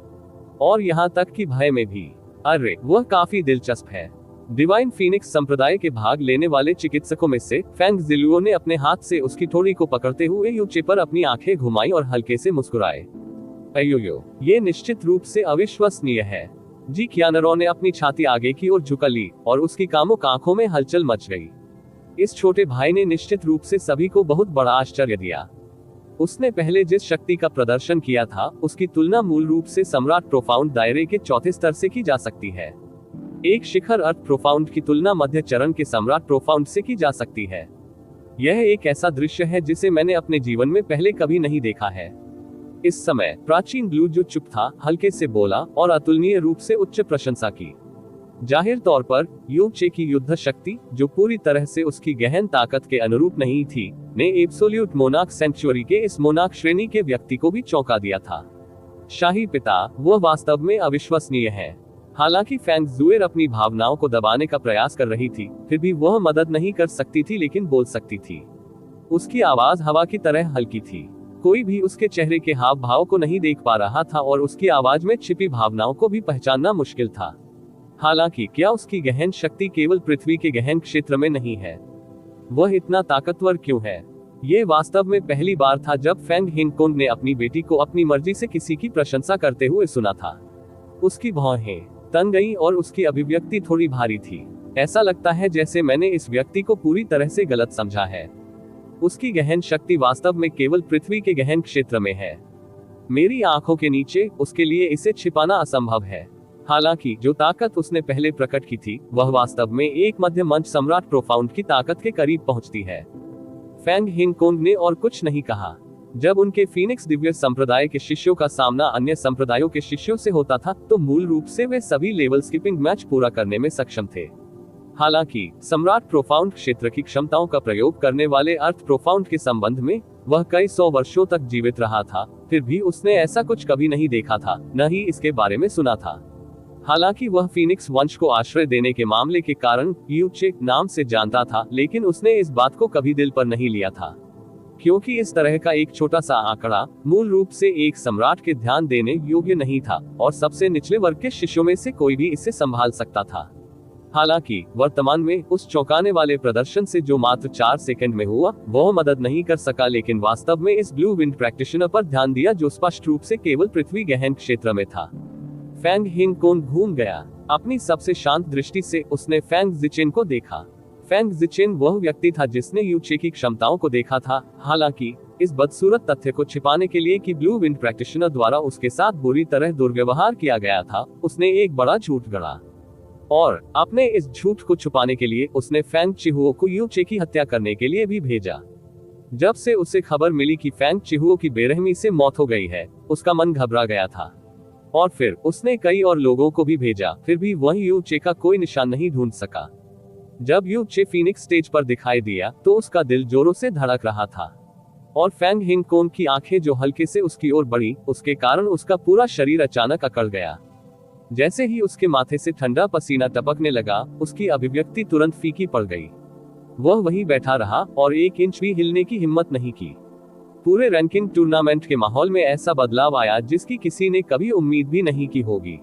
और यहाँ तक कि भय में भी। अरे, वह काफी दिलचस्प है। डिवाइन फीनिक्स संप्रदाय के भाग लेने वाले चिकित्सकों में से फैंग जिलुओ ने अपने हाथ से उसकी ठोड़ी को पकड़ते हुए यू चे पर अपनी आंखें घुमाई और हल्के से मुस्कुराए। अयोयो, ये निश्चित रूप से अविश्वसनीय है। जी क्यानरो ने अपनी छाती आगे की ओर झुका ली और उसकी कामुक आंखों में हलचल मच गई। इस छोटे भाई ने निश्चित रूप से सभी को बहुत बड़ा आश्चर्य दिया। उसने पहले जिस शक्ति का प्रदर्शन किया था, उसकी तुलना मूल रूप से सम्राट प्रोफाउंड दायरे के चौथे स्तर से की जा सकती है। एक शिखर अर्थ प्रोफाउंड की तुलना मध्य चरण के सम्राट प्रोफाउंड से की जा सकती है। यह एक ऐसा दृश्य है जिसे मैंने अपने जीवन में पहले कभी नहीं देखा है। इस समय प्राचीन ब्लू जो चुप था, हल्के से बोला और अतुलनीय रूप से उच्च प्रशंसा की। जाहिर तौर पर यू चे की युद्ध शक्ति, जो पूरी तरह से उसकी गहन ताकत के अनुरूप नहीं थी, ने एब्सोल्यूट मोनार्क सेंचुरी के इस मोनार्क श्रेणी के व्यक्ति को भी चौंका दिया था। शाही पिता, वह वास्तव में अविश्वसनीय है। हालांकि फैंग जुएर अपनी भावनाओं को दबाने का प्रयास कर रही थी, फिर भी वह मदद नहीं कर सकती थी, लेकिन बोल सकती थी। उसकी आवाज हवा की तरह हल्की थी। कोई भी उसके चेहरे के हाव भाव को नहीं देख पा रहा था और उसकी आवाज में छिपी भावनाओं को भी पहचानना मुश्किल था। हालांकि क्या उसकी गहन शक्ति केवल पृथ्वी के गहन क्षेत्र में नहीं है? वह इतना ताकतवर क्यों है? ये वास्तव में पहली बार था जब फैंग हिनकोंग ने अपनी बेटी को अपनी मर्जी से किसी की प्रशंसा करते हुए सुना था। उसकी भौहें तन गई और उसकी अभिव्यक्ति थोड़ी भारी थी। ऐसा लगता है जैसे मैंने इस व्यक्ति को पूरी तरह से गलत समझा है। उसकी गहन शक्ति वास्तव में केवल पृथ्वी के गहन क्षेत्र में है, मेरी आंखों के नीचे। उसके लिए इसे छिपाना असंभव है। हालांकि जो ताकत उसने पहले प्रकट की थी, वह वास्तव में एक मध्य मंच सम्राट प्रोफाउंड की ताकत के करीब पहुंचती है। फैंग हिनकोंग ने और कुछ नहीं कहा। जब उनके फीनिक्स दिव्य संप्रदाय के शिष्यों का सामना अन्य संप्रदायों के शिष्यों से होता था, तो मूल रूप से वे सभी लेवल स्किपिंग मैच पूरा करने में सक्षम थे। हालांकि सम्राट प्रोफाउंड क्षेत्र की क्षमताओं का प्रयोग करने वाले अर्थ प्रोफाउंड के संबंध में वह कई 100 वर्षों तक जीवित रहा था, फिर भी उसने ऐसा कुछ कभी नहीं देखा था, न ही इसके बारे में सुना था। हालांकि वह फीनिक्स वंश को आश्रय देने के मामले के कारण यू चे नाम से जानता था, लेकिन उसने इस बात को कभी दिल पर नहीं लिया था, क्योंकि इस तरह का एक छोटा सा आंकड़ा मूल रूप से एक सम्राट के ध्यान देने योग्य नहीं था, और सबसे निचले वर्ग के शिष्यों में से कोई भी इसे संभाल सकता था। हालांकि वर्तमान में उस चौंकाने वाले प्रदर्शन से जो मात्र 4 सेकंड में हुआ, वह मदद नहीं कर सका, लेकिन वास्तव में इस ब्लू विंड प्रैक्टिशनर पर ध्यान दिया जो स्पष्ट रूप से केवल पृथ्वी गहन क्षेत्र में था। फैंग हिंग कोन घूम गया। अपनी सबसे शांत दृष्टि से उसने फैंग जिचेन को देखा। फैंग जिचेन वह व्यक्ति था जिसने यू चे की क्षमताओं को देखा था, हालांकि इस बदसूरत तथ्य को छिपाने के लिए कि ब्लू विंड प्रैक्टिशनर द्वारा उसके साथ बुरी तरह दुर्व्यवहार किया गया था, उसने एक बड़ा झूठ गढ़ा। और अपने इस झूठ को छुपाने के लिए उसने फैंग चिहुओ को यू चे की हत्या करने के लिए भी भेजा। जब से उसे खबर मिली कि फैंग चिहुओ की बेरहमी से मौत हो गई है, उसका मन घबरा गया था। और फिर उसने कई और लोगों को भी भेजा, फिर भी वह यू चे का कोई निशान नहीं ढूंढ सका। जब यू चे फीनिक्स स्टेज पर दिखाई दिया तो उसका दिल जोरों से धड़क रहा था, और फैंग हिंग कोन की आंखें जो हल्के से उसकी ओर बढ़ी, उसके कारण उसका पूरा शरीर अचानक अकड़ गया। जैसे ही उसके माथे से ठंडा पसीना टपकने लगा, उसकी अभिव्यक्ति तुरंत फीकी पड़ गई। वह वहीं बैठा रहा और 1 इंच भी हिलने की हिम्मत नहीं की। पूरे रैंकिंग टूर्नामेंट के माहौल में ऐसा बदलाव आया जिसकी किसी ने कभी उम्मीद भी नहीं की होगी।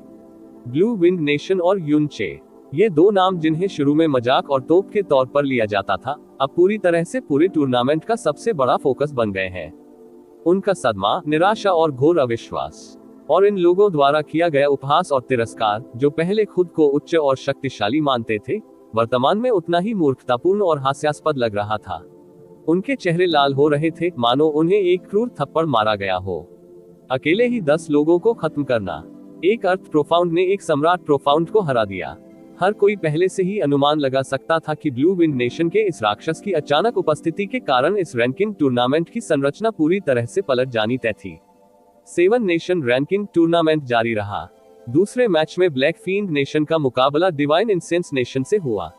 ब्लू विंड नेशन और यून चे, ये 2 नाम जिन्हें शुरू में मजाक और तोप के तौर पर लिया जाता था, अब पूरी तरह से पूरे टूर्नामेंट का सबसे बड़ा फोकस बन गए हैं। उनका सदमा, निराशा और घोर अविश्वास, और इन लोगों द्वारा किया गया उपहास और तिरस्कार, जो पहले खुद को उच्च और शक्तिशाली मानते थे, वर्तमान में उतना ही मूर्खतापूर्ण और हास्यास्पद लग रहा था। उनके चेहरे लाल हो रहे थे, मानो उन्हें एक क्रूर थप्पड़ मारा गया हो। अकेले ही 10 लोगों को खत्म करना। एक अर्थ प्रोफाउंड ने एक सम्राट प्रोफाउंड को हरा दिया। हर कोई पहले से ही अनुमान लगा सकता था कि ब्लू विंड नेशन के इस राक्षस की अचानक उपस्थिति के कारण इस रैंकिंग टूर्नामेंट की संरचना पूरी तरह से पलट जानी तय थी। 7 नेशन रैंकिंग टूर्नामेंट जारी रहा। दूसरे मैच में ब्लैक फील्ड नेशन का मुकाबला डिवाइन इंसेंस नेशन से हुआ।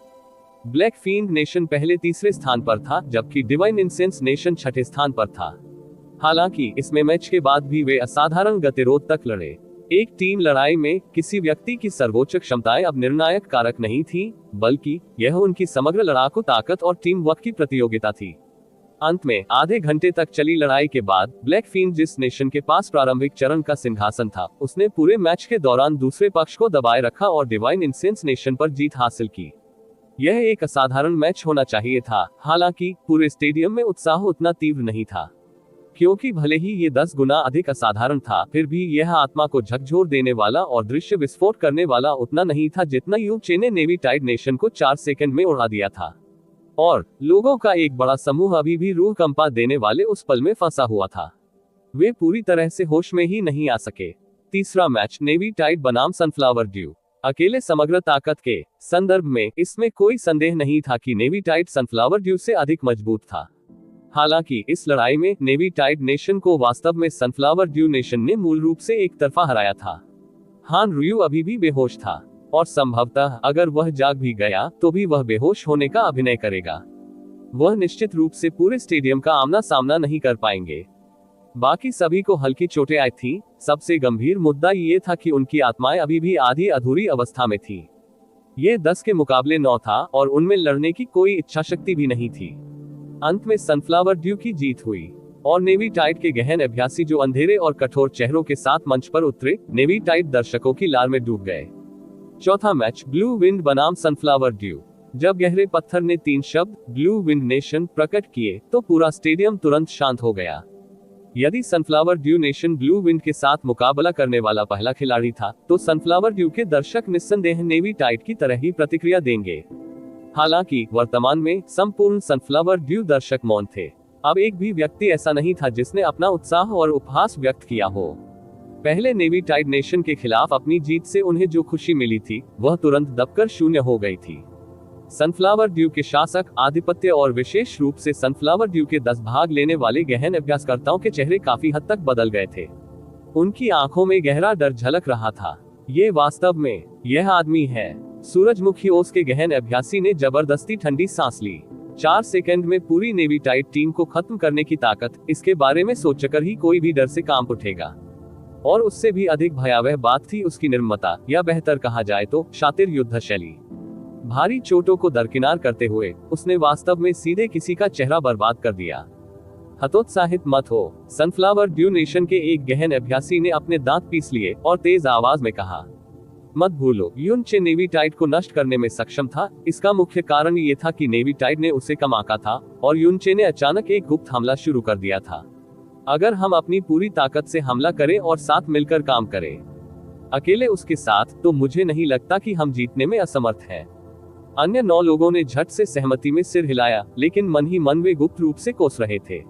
ब्लैक फील्ड नेशन पहले 3रे स्थान पर था, जबकि डिवाइन इंसेंस नेशन 6ठे स्थान पर था। हालांकि इसमें मैच के बाद भी वे असाधारण गतिरोध तक लड़े। एक टीम लड़ाई में किसी व्यक्ति की सर्वोच्च क्षमताएं अब निर्णायक कारक नहीं थी, बल्कि यह उनकी समग्र लड़ाकू ताकत और टीम वर्क की प्रतियोगिता थी। अंत में आधे घंटे तक चली लड़ाई के बाद ब्लैक फील्ड जिस नेशन के पास प्रारंभिक चरण का सिंहासन था, उसने पूरे मैच के दौरान दूसरे पक्ष को दबाए रखा और डिवाइन इंसेंस नेशन पर जीत हासिल की। यह एक असाधारण मैच होना चाहिए था। हालांकि पूरे स्टेडियम में उत्साह उतना तीव्र नहीं था, क्योंकि भले ही ये 10 गुना अधिक असाधारण था, फिर भी यह आत्मा को झकझोर देने वाला और दृश्य विस्फोट करने वाला उतना नहीं था जितना यू चे ने नेवी टाइड नेशन को 4 सेकंड में उड़ा दिया था। और लोगों का एक बड़ा समूह अभी भी रूह कंपा देने वाले उस पल में फंसा हुआ था। वे पूरी तरह से होश में ही नहीं आ सके। तीसरा मैच नेवी टाइड बनाम सनफ्लावर ड्यू। अकेले समग्र ताकत के संदर्भ में इसमें कोई संदेह नहीं था कि नेवी टाइड सनफ्लावर ड्यू से अधिक मजबूत था। हालांकि इस लड़ाई में नेवी टाइड नेशन को वास्तव में सनफ्लावर ड्यू नेशन ने मूल रूप से एक तरफा हराया था। हान रुयू अभी भी बेहोश था, और संभवतः अगर वह जाग भी गया तो भी वह बेहोश होने का अभिनय करेगा। वह निश्चित रूप से पूरे स्टेडियम का आमना सामना नहीं कर पाएंगे। बाकी सभी को हल्की चोटें आई थी। सबसे गंभीर मुद्दा ये था कि उनकी आत्माएं अभी भी आधी अधूरी अवस्था में थी। ये 10 के मुकाबले 9 था, और उनमें लड़ने की कोई इच्छा शक्ति भी नहीं थी। अंत में सनफ्लावर ड्यू की जीत हुई, और नेवी टाइड के गहन अभ्यासी जो अंधेरे और कठोर चेहरों के साथ मंच पर उतरे, नेवी टाइड दर्शकों की लार में डूब गए। चौथा मैच ब्लू विंड बनाम सनफ्लावर ड्यू। जब गहरे पत्थर ने 3 शब्द ब्लू विंड नेशन प्रकट किए तो पूरा स्टेडियम तुरंत शांत हो गया। यदि sunflower due nation blue wind के साथ मुकाबला करने वाला पहला खिलाड़ी था, तो सनफ्लावर ड्यू के दर्शक निस्संदेह नेवी टाइड की तरह ही प्रतिक्रिया देंगे। हालांकि वर्तमान में संपूर्ण सनफ्लावर ड्यू दर्शक मौन थे। अब एक भी व्यक्ति ऐसा नहीं था जिसने अपना उत्साह और उपहास व्यक्त किया हो। पहले नेवी टाइड नेशन के खिलाफ अपनी जीत से उन्हें जो खुशी मिली थी, वह तुरंत दबकर शून्य हो गई थी। सनफ्लावर ड्यू के शासक, आधिपत्य और विशेष रूप से सनफ्लावर ड्यू के 10 भाग लेने वाले गहन अभ्यासकर्ताओं के चेहरे काफी हद तक बदल गए थे। उनकी आंखों में गहरा डर झलक रहा था। ये वास्तव में यह आदमी है। सूरजमुखी ओस के गहन अभ्यासी ने जबरदस्ती ठंडी सांस ली। 4 सेकंड में पूरी नेवी टाइड टीम को खत्म करने की ताकत, इसके बारे में सोचकर ही कोई भी डर से कांप उठेगा। और उससे भी अधिक भयावह बात थी उसकी निर्ममता, या बेहतर कहा जाए तो शातिर युद्ध शैली। भारी चोटों को दरकिनार करते हुए उसने वास्तव में सीधे किसी का चेहरा बर्बाद कर दिया। हतोत्साहित मत हो, सनफ्लावर ड्यू नेशन के एक गहन अभ्यासी ने अपने दांत पीस लिए और तेज आवाज में कहा, मत भूलो, युन चे नेवी टाइड को नष्ट करने में सक्षम था। इसका मुख्य कारण ये था कि नेवी टाइड ने उसे कम आंका था और युन चे ने अचानक एक गुप्त हमला शुरू कर दिया था। अगर हम अपनी पूरी ताकत से हमला करें और साथ मिलकर काम करें, अकेले उसके साथ, तो मुझे नहीं लगता कि हम जीतने में असमर्थ हैं। अन्य 9 लोगों ने झट से सहमति में सिर हिलाया, लेकिन मन ही मन वे गुप्त रूप से कोस रहे थे।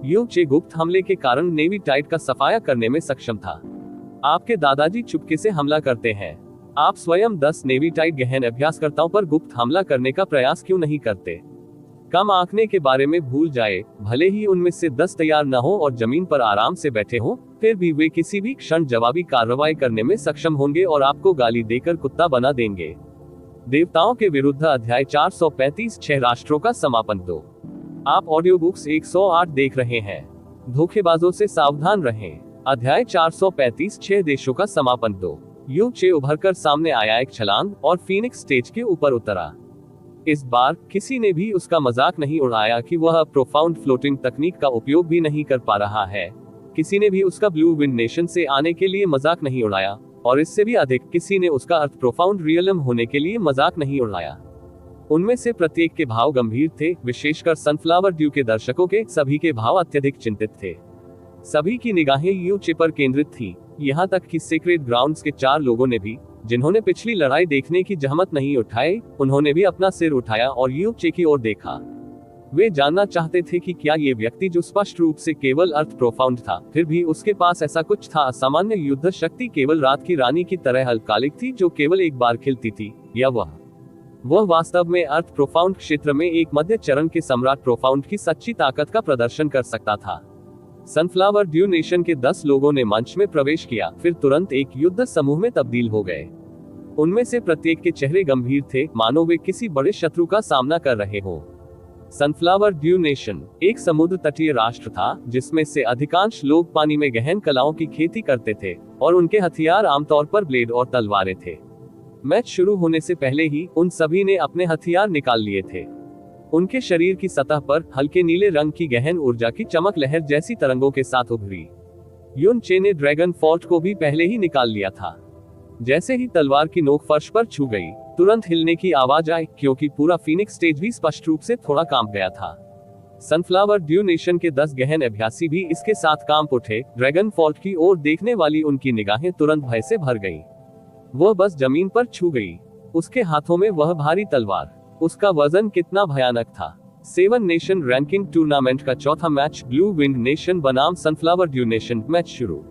यू चे गुप्त हमले के कारण नेवी टाइड का सफाया करने में सक्षम था। आपके दादाजी चुपके से हमला करते हैं। आप स्वयं 10 नेवी टाइड गहन अभ्यासकर्ताओं पर गुप्त हमला करने का प्रयास क्यों नहीं करते? कम आंकने के बारे में भूल जाए, भले ही उनमें से 10 तैयार न हो और जमीन पर आराम से बैठे हो, फिर भी वे किसी भी क्षण जवाबी कार्रवाई करने में सक्षम होंगे और आपको गाली देकर कुत्ता बना देंगे। देवताओं के विरुद्ध अध्याय 435 6 राष्ट्रों का समापन 2। आप ऑडियो बुक्स 108 देख रहे हैं। धोखेबाजों से सावधान रहें। अध्याय 435 6 देशों का समापन 2। यू चे उभरकर सामने आया एक छलांग और फीनिक्स स्टेज के ऊपर उतरा। इस बार किसी ने भी उसका मजाक नहीं उड़ाया कि वह प्रोफाउंड फ्लोटिंग तकनीक का उपयोग भी नहीं कर पा रहा है। किसी ने भी उसका ब्लू विंड नेशन से आने के लिए मजाक नहीं उड़ाया, और इससे भी अधिक किसी ने उसका अर्थ प्रोफाउंड रियलम होने के लिए मजाक नहीं उड़ाया। उनमें से प्रत्येक के भाव गंभीर थे, विशेषकर सनफ्लावर ड्यू के दर्शकों के सभी के भाव अत्यधिक चिंतित थे। सभी की निगाहें यू चे पर केंद्रित थी, यहाँ तक कि सीक्रेट ग्राउंड्स के 4 लोगों ने भी, जिन्होंने पिछली लड़ाई देखने की जहमत नहीं उठाई, उन्होंने भी अपना सिर उठाया और यू चे की ओर देखा। वे जानना चाहते थे कि क्या ये व्यक्ति, जो स्पष्ट रूप से केवल अर्थ प्रोफाउंड था, फिर भी उसके पास ऐसा कुछ था, असामान्य युद्ध शक्ति केवल रात की रानी की तरह अल्पकालिक थी जो केवल एक बार खिलती थी, या वह वास्तव में अर्थ प्रोफाउंड क्षेत्र में एक मध्य चरण के सम्राट प्रोफाउंड की सच्ची ताकत का प्रदर्शन कर सकता था। सनफ्लावर ड्यू नेशन के 10 लोगों ने मंच में प्रवेश किया, फिर तुरंत एक युद्ध समूह में तब्दील हो गए। उनमें से प्रत्येक के चेहरे गंभीर थे, मानो वे किसी बड़े शत्रु का सामना कर रहे हो। सनफ्लावर ड्यू नेशन एक समुद्र तटीय राष्ट्र था, जिसमें से अधिकांश लोग पानी में गहन कलाओं की खेती करते थे और उनके हथियार आमतौर पर ब्लेड और तलवारें थे। मैच शुरू होने से पहले ही उन सभी ने अपने हथियार निकाल लिए थे। उनके शरीर की सतह पर हल्के नीले रंग की गहन ऊर्जा की चमक लहर जैसी तरंगों के साथ उभरी। युन चे ने ड्रैगन फोर्ट को भी पहले ही निकाल लिया था। जैसे ही तलवार की नोक फर्श पर छू गई, तुरंत हिलने की आवाज आई, क्योंकि पूरा फीनिक्स स्टेज भी स्पष्ट रूप से थोड़ा कांप गया था। सनफ्लावर ड्यू नेशन के 10 गहन अभ्यासी भी इसके साथ कांप उठे। ड्रैगन फोर्ट की ओर देखने वाली उनकी निगाहें तुरंत भय से भर गईं। वह बस जमीन पर छू गई। उसके हाथों में वह भारी तलवार, उसका वजन कितना भयानक था। 7 नेशन रैंकिंग टूर्नामेंट का चौथा मैच ब्लू विंड नेशन बनाम सनफ्लावर ड्यू नेशन मैच शुरू।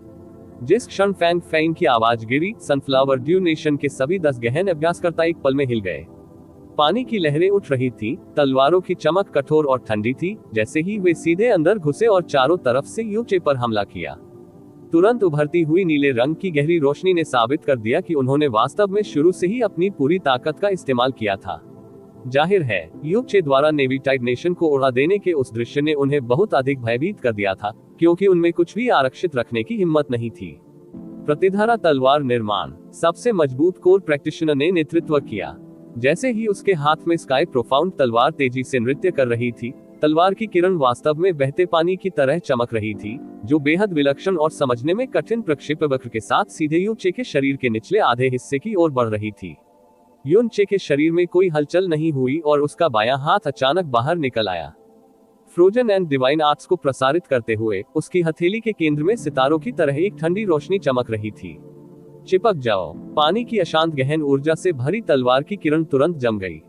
जिस क्षण फैंग फैंग की आवाज गिरी, सनफ्लावर ड्यू नेशन के सभी 10 गहन अभ्यासकर्ता एक पल में हिल गए। पानी की लहरें उठ रही थी, तलवारों की चमक कठोर और ठंडी थी। जैसे ही वे सीधे अंदर घुसे और चारों तरफ से यू चे पर हमला किया, तुरंत उभरती हुई नीले रंग की गहरी रोशनी ने साबित कर दिया कि उन्होंने वास्तव में शुरू से ही अपनी पूरी ताकत का इस्तेमाल किया था। जाहिर है, यू चे द्वारा नेवी टाइड नेशन को उड़ा देने के उस दृश्य ने उन्हें बहुत अधिक भयभीत कर दिया था, क्योंकि उनमें कुछ भी आरक्षित रखने की हिम्मत नहीं थी। प्रतिधारा तलवार निर्माण सबसे मजबूत कोर प्रैक्टिशनर ने नेतृत्व किया। जैसे ही उसके हाथ में स्काई प्रोफाउंड तलवार तेजी से नृत्य कर रही थी, तलवार की किरण वास्तव में बहते पानी की तरह चमक रही थी, जो बेहद विलक्षण और समझने में कठिन प्रक्षेप वक्र के साथ सीधे यू चे के शरीर के निचले आधे हिस्से की ओर बढ़ रही थी। युन चे के शरीर में कोई हलचल नहीं हुई और उसका बायां हाथ अचानक बाहर निकल आया। फ्रोजन एंड डिवाइन आर्ट्स को प्रसारित करते हुए उसकी हथेली के केंद्र में सितारों की तरह एक ठंडी रोशनी चमक रही थी। चिपक जाओ। पानी की अशांत गहन ऊर्जा से भरी तलवार की किरण तुरंत जम गई।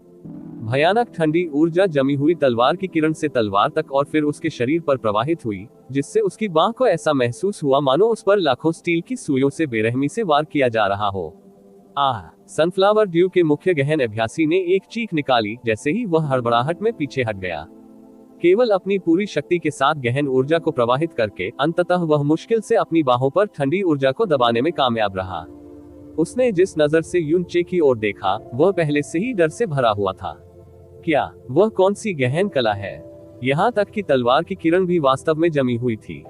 भयानक ठंडी ऊर्जा जमी हुई तलवार की किरण से तलवार तक और फिर उसके शरीर पर प्रवाहित हुई, जिससे उसकी बांह को ऐसा महसूस हुआ मानो उस पर लाखों स्टील की सुइयों से बेरहमी से वार किया जा रहा हो। सनफ्लावर ड्यू के मुख्य गहन अभ्यासी ने एक चीख निकाली, जैसे ही वह हड़बड़ाहट में पीछे हट गया। केवल अपनी पूरी शक्ति के साथ गहन ऊर्जा को प्रवाहित करके अंततः वह मुश्किल से अपनी बाहों पर ठंडी ऊर्जा को दबाने में कामयाब रहा। उसने जिस नजर से युन चे की ओर देखा, वह पहले से ही डर से भरा हुआ था। क्या वह कौन सी गहन कला है? यहाँ तक कि तलवार की किरण भी वास्तव में जमी हुई थी।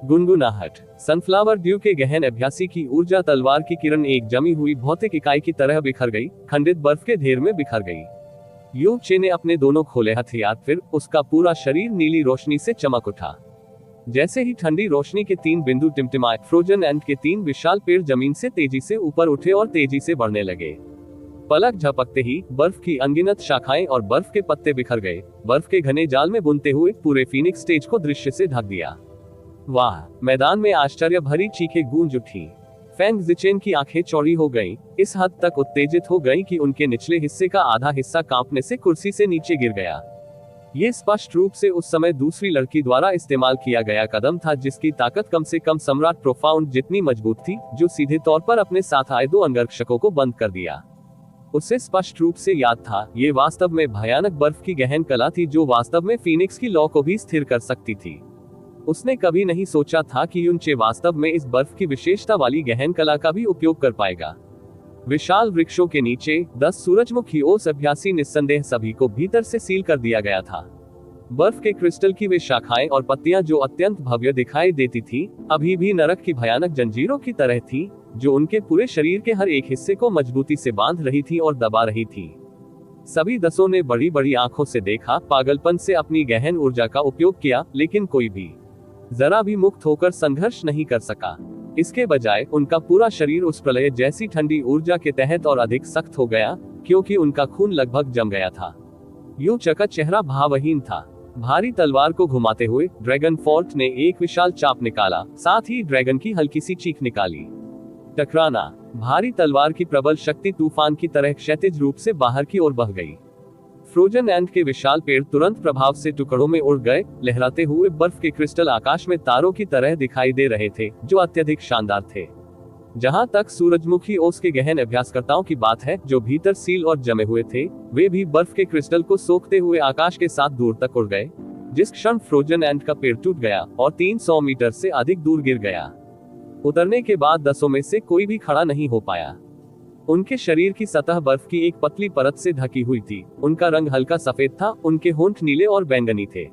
गुनगुनाहट। सनफ्लावर ड्यू के गहन अभ्यासी की ऊर्जा तलवार की किरण एक जमी हुई भौतिक इकाई की तरह बिखर गई, खंडित बर्फ के ढेर में बिखर गई। यू चे ने अपने दोनों खोले हथियार, फिर उसका पूरा शरीर नीली रोशनी से चमक उठा। जैसे ही ठंडी रोशनी के 3 बिंदु टिमटिमाए, फ्रोजन एंड के 3 विशाल पेड़ जमीन से तेजी से ऊपर उठे और तेजी से बढ़ने लगे। पलक झपकते ही बर्फ की अनगिनत शाखाएं और बर्फ के पत्ते बिखर गए, बर्फ के घने जाल में बुनते हुए पूरे फीनिक्स स्टेज को दृश्य से ढक दिया। वाह! मैदान में आश्चर्य भरी चीखें गूंज उठी। फेंग ज़िचेन की आंखें चौड़ी हो गईं, इस हद तक उत्तेजित हो गईं कि उनके निचले हिस्से का आधा हिस्सा कांपने से कुर्सी से नीचे गिर गया। ये स्पष्ट रूप से उस समय दूसरी लड़की द्वारा इस्तेमाल किया गया कदम था, जिसकी ताकत कम से कम सम्राट प्रोफाउंड जितनी मजबूत थी, जो सीधे तौर पर अपने साथ आए 2 अंगरक्षकों को बंद कर दिया। उसे स्पष्ट रूप से याद था, ये वास्तव में भयानक बर्फ की गहन कला थी, जो वास्तव में फीनिक्स की लौ को भी स्थिर कर सकती थी। उसने कभी नहीं सोचा था कि युन चे वास्तव में इस बर्फ की विशेषता वाली गहन कला का भी उपयोग कर पाएगा। विशाल वृक्षों के नीचे 10 सूरजमुखी ओस अभ्यासी निस्संदेह सभी को भीतर से सील कर दिया गया था। बर्फ के क्रिस्टल की वे शाखाएं और पत्तियां जो अत्यंत भव्य दिखाई देती थी, अभी भी नरक की भयानक जंजीरों की तरह थी, जो उनके पूरे शरीर के हर एक हिस्से को मजबूती से बांध रही थी और दबा रही थी। सभी 10 ने बड़ी बड़ी आंखों से देखा, पागलपन से अपनी गहन ऊर्जा का उपयोग किया, लेकिन कोई भी जरा भी मुक्त होकर संघर्ष नहीं कर सका। इसके बजाय उनका पूरा शरीर उस प्रलय जैसी ठंडी ऊर्जा के तहत और अधिक सख्त हो गया, क्योंकि उनका खून लगभग जम गया था। यू चे का चेहरा भावहीन था। भारी तलवार को घुमाते हुए ड्रैगन फोर्ट ने एक विशाल चाप निकाला, साथ ही ड्रैगन की हल्की सी चीख निकाली। टकराना। भारी तलवार की प्रबल शक्ति तूफान की तरह क्षैतिज रूप से बाहर की ओर बह गई। फ्रोजन एंड के विशाल पेड़ तुरंत प्रभाव से टुकड़ों में उड़ गए। लहराते हुए बर्फ के क्रिस्टल आकाश में तारों की तरह दिखाई दे रहे थे, जो अत्यधिक शानदार थे। जहां तक सूरजमुखी ओस के गहन अभ्यासकर्ताओं की बात है, जो भीतर सील और जमे हुए थे, वे भी बर्फ के क्रिस्टल को सोखते हुए आकाश के साथ दूर तक उड़ गए। जिस क्षण फ्रोजन एंड का पेड़ टूट गया और 300 मीटर से अधिक दूर गिर गया, उतरने के बाद 10 में से कोई भी खड़ा नहीं हो पाया। उनके शरीर की सतह बर्फ की एक पतली परत से ढकी हुई थी। उनका रंग हल्का सफेद था, उनके होंठ नीले और बैंगनी थे।